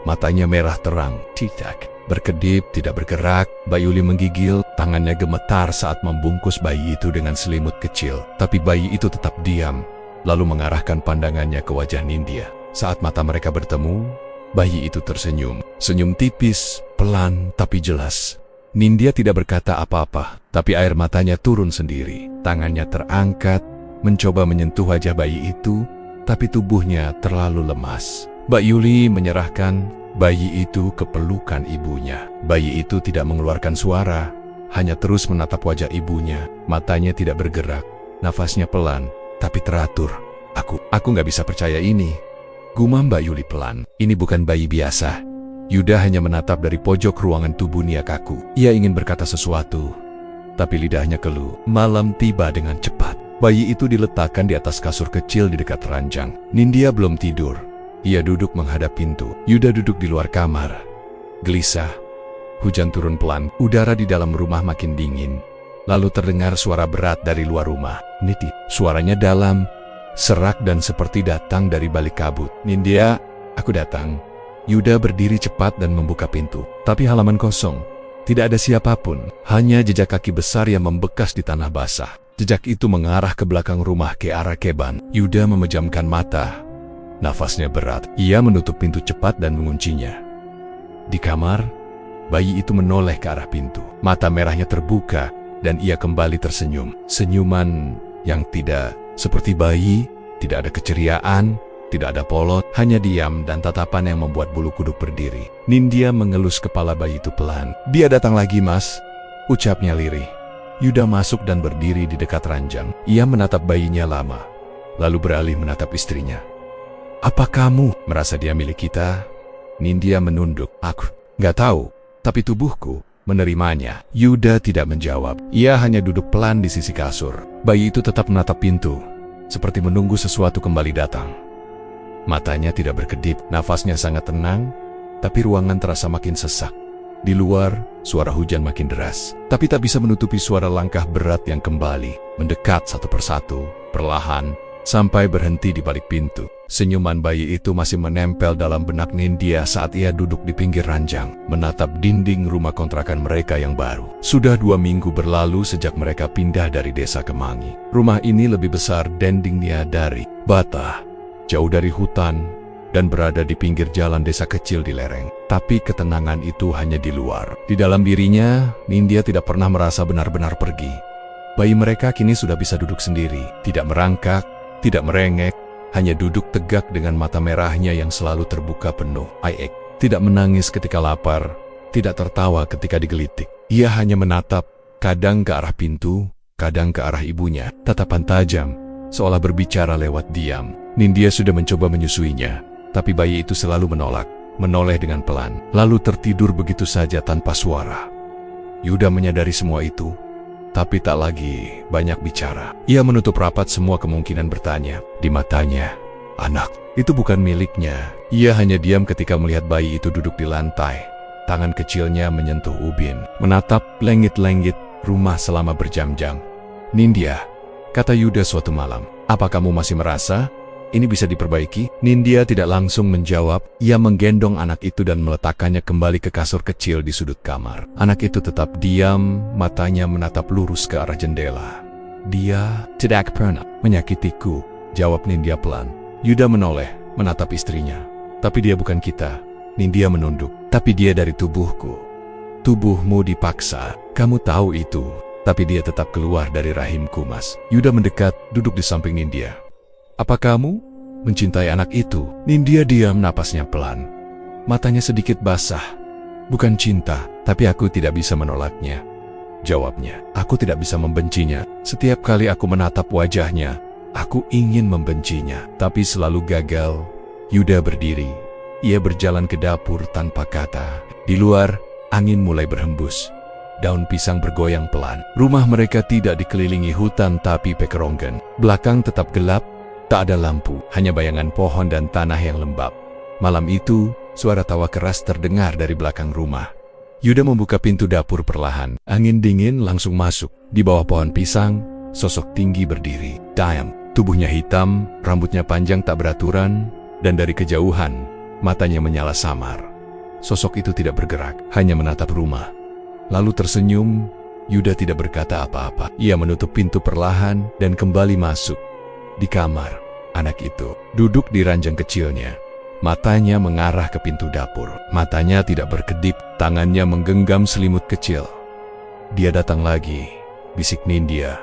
Matanya merah terang, tidak berkedip, tidak bergerak. Mbak Yuli menggigil, tangannya gemetar saat membungkus bayi itu dengan selimut kecil. Tapi bayi itu tetap diam, lalu mengarahkan pandangannya ke wajah Nindya. Saat mata mereka bertemu, bayi itu tersenyum. Senyum tipis, pelan, tapi jelas. Nindya tidak berkata apa-apa, tapi air matanya turun sendiri. Tangannya terangkat, mencoba menyentuh wajah bayi itu, tapi tubuhnya terlalu lemas. Mbak Yuli menyerahkan bayi itu ke pelukan ibunya. Bayi itu tidak mengeluarkan suara, hanya terus menatap wajah ibunya. Matanya tidak bergerak, nafasnya pelan, tapi teratur. Aku nggak bisa percaya ini, gumam Mbak Yuli pelan. Ini bukan bayi biasa. Yuda hanya menatap dari pojok ruangan tubuh Nia kaku. Ia ingin berkata sesuatu, tapi lidahnya keluh. Malam tiba dengan cepat. Bayi itu diletakkan di atas kasur kecil di dekat ranjang. Nindya belum tidur. Ia duduk menghadap pintu. Yuda duduk di luar kamar. Gelisah. Hujan turun pelan. Udara di dalam rumah makin dingin. Lalu terdengar suara berat dari luar rumah. Niti. Suaranya dalam, serak dan seperti datang dari balik kabut. Nindya, aku datang. Yuda berdiri cepat dan membuka pintu. Tapi halaman kosong. Tidak ada siapapun. Hanya jejak kaki besar yang membekas di tanah basah. Jejak itu mengarah ke belakang rumah ke arah keban. Yuda memejamkan mata. Nafasnya berat. Ia menutup pintu cepat dan menguncinya. Di kamar, bayi itu menoleh ke arah pintu. Mata merahnya terbuka dan ia kembali tersenyum. Senyuman yang tidak seperti bayi, tidak ada keceriaan, tidak ada polot, hanya diam dan tatapan yang membuat bulu kuduk berdiri. Nindya mengelus kepala bayi itu pelan. Dia datang lagi, Mas, ucapnya lirih. Yuda masuk dan berdiri di dekat ranjang. Ia menatap bayinya lama, lalu beralih menatap istrinya. Apa kamu merasa dia milik kita? Nindya menunduk. Aku nggak tahu, tapi tubuhku menerimanya. Yuda tidak menjawab. Ia hanya duduk pelan di sisi kasur. Bayi itu tetap menatap pintu, seperti menunggu sesuatu kembali datang. Matanya tidak berkedip, nafasnya sangat tenang, tapi ruangan terasa makin sesak. Di luar, suara hujan makin deras, tapi tak bisa menutupi suara langkah berat yang kembali, mendekat satu persatu, perlahan, sampai berhenti di balik pintu. Senyuman bayi itu masih menempel dalam benak Nindya saat ia duduk di pinggir ranjang, menatap dinding rumah kontrakan mereka yang baru. Sudah 2 minggu berlalu sejak mereka pindah dari desa Kemangi. Rumah ini lebih besar dindingnya dari bata, jauh dari hutan, dan berada di pinggir jalan desa kecil di lereng. Tapi ketenangan itu hanya di luar. Di dalam dirinya, Nindya tidak pernah merasa benar-benar pergi. Bayi mereka kini sudah bisa duduk sendiri, tidak merangkak, tidak merengek, hanya duduk tegak dengan mata merahnya yang selalu terbuka penuh. Tidak menangis ketika lapar, tidak tertawa ketika digelitik. Ia hanya menatap, kadang ke arah pintu, kadang ke arah ibunya. Tatapan tajam, seolah berbicara lewat diam. Nindya sudah mencoba menyusuinya, tapi bayi itu selalu menolak, menoleh dengan pelan, lalu tertidur begitu saja tanpa suara. Yuda menyadari semua itu, tapi tak lagi banyak bicara. Ia menutup rapat semua kemungkinan bertanya. Di matanya, anak itu bukan miliknya. Ia hanya diam ketika melihat bayi itu duduk di lantai. Tangan kecilnya menyentuh ubin, menatap langit-langit rumah selama berjam-jam. Nindya, kata Yuda suatu malam, apa kamu masih merasa ini bisa diperbaiki? Nindya tidak langsung menjawab. Ia menggendong anak itu dan meletakkannya kembali ke kasur kecil di sudut kamar. Anak itu tetap diam, matanya menatap lurus ke arah jendela. Dia tidak pernah menyakitiku, jawab Nindya pelan. Yuda menoleh, menatap istrinya. Tapi dia bukan kita. Nindya menunduk. Tapi dia dari tubuhku. Tubuhmu dipaksa. Kamu tahu itu. Tapi dia tetap keluar dari rahimku, Mas. Yuda mendekat, duduk di samping Nindya. Apa kamu mencintai anak itu? Nindya diam, napasnya pelan. Matanya sedikit basah. Bukan cinta, tapi aku tidak bisa menolaknya. Jawabnya, aku tidak bisa membencinya. Setiap kali aku menatap wajahnya, aku ingin membencinya, tapi selalu gagal. Yuda berdiri. Ia berjalan ke dapur tanpa kata. Di luar, angin mulai berhembus. Daun pisang bergoyang pelan. Rumah mereka tidak dikelilingi hutan tapi pekeronggan. Belakang tetap gelap, tak ada lampu, hanya bayangan pohon dan tanah yang lembab. Malam itu, suara tawa keras terdengar dari belakang rumah. Yuda membuka pintu dapur perlahan. Angin dingin langsung masuk. Di bawah pohon pisang, sosok tinggi berdiri. Diam. Tubuhnya hitam, rambutnya panjang tak beraturan, dan dari kejauhan, matanya menyala samar. Sosok itu tidak bergerak, hanya menatap rumah. Lalu tersenyum. Yuda tidak berkata apa-apa. Ia menutup pintu perlahan dan kembali masuk. Di kamar, anak itu duduk di ranjang kecilnya. Matanya mengarah ke pintu dapur. Matanya tidak berkedip, tangannya menggenggam selimut kecil. Dia datang lagi, bisik Nindya.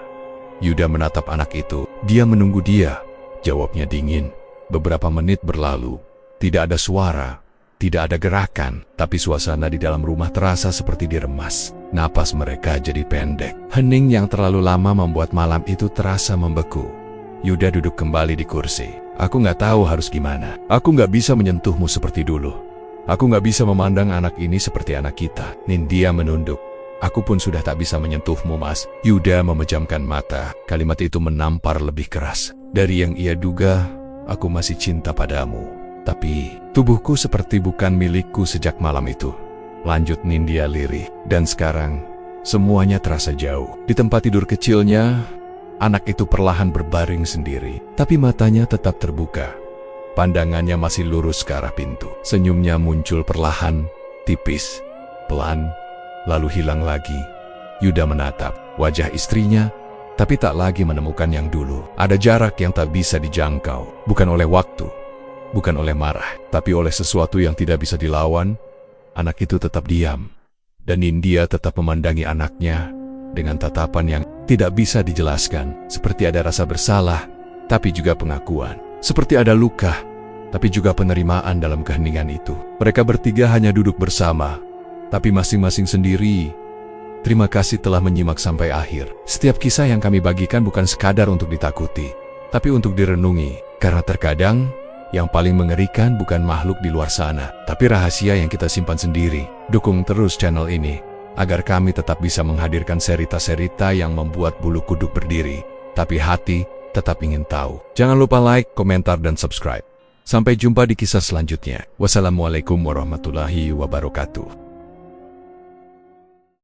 Yuda menatap anak itu. Dia menunggu dia. Jawabnya dingin. Beberapa menit berlalu. Tidak ada suara, tidak ada gerakan, tapi suasana di dalam rumah terasa seperti diremas. Napas mereka jadi pendek. Hening yang terlalu lama membuat malam itu terasa membeku. Yuda duduk kembali di kursi. Aku nggak tahu harus gimana. Aku nggak bisa menyentuhmu seperti dulu. Aku nggak bisa memandang anak ini seperti anak kita. Nindya menunduk. Aku pun sudah tak bisa menyentuhmu, Mas. Yuda memejamkan mata. Kalimat itu menampar lebih keras. Dari yang ia duga, aku masih cinta padamu. Tapi, tubuhku seperti bukan milikku sejak malam itu. Lanjut Nindya lirih. Dan sekarang, semuanya terasa jauh. Di tempat tidur kecilnya, anak itu perlahan berbaring sendiri. Tapi matanya tetap terbuka. Pandangannya masih lurus ke arah pintu. Senyumnya muncul perlahan, tipis, pelan, lalu hilang lagi. Yuda menatap wajah istrinya, tapi tak lagi menemukan yang dulu. Ada jarak yang tak bisa dijangkau. Bukan oleh waktu, bukan oleh marah, tapi oleh sesuatu yang tidak bisa dilawan. Anak itu tetap diam. Dan Nindya tetap memandangi anaknya dengan tatapan yang tidak bisa dijelaskan. Seperti ada rasa bersalah, tapi juga pengakuan. Seperti ada luka, tapi juga penerimaan dalam keheningan itu. Mereka bertiga hanya duduk bersama, tapi masing-masing sendiri. Terima kasih telah menyimak sampai akhir. Setiap kisah yang kami bagikan bukan sekadar untuk ditakuti, tapi untuk direnungi. Karena terkadang, yang paling mengerikan bukan makhluk di luar sana, tapi rahasia yang kita simpan sendiri. Dukung terus channel ini, agar kami tetap bisa menghadirkan cerita-cerita yang membuat bulu kuduk berdiri, tapi hati tetap ingin tahu. Jangan lupa like, komentar, dan subscribe. Sampai jumpa di kisah selanjutnya. Wassalamualaikum warahmatullahi wabarakatuh.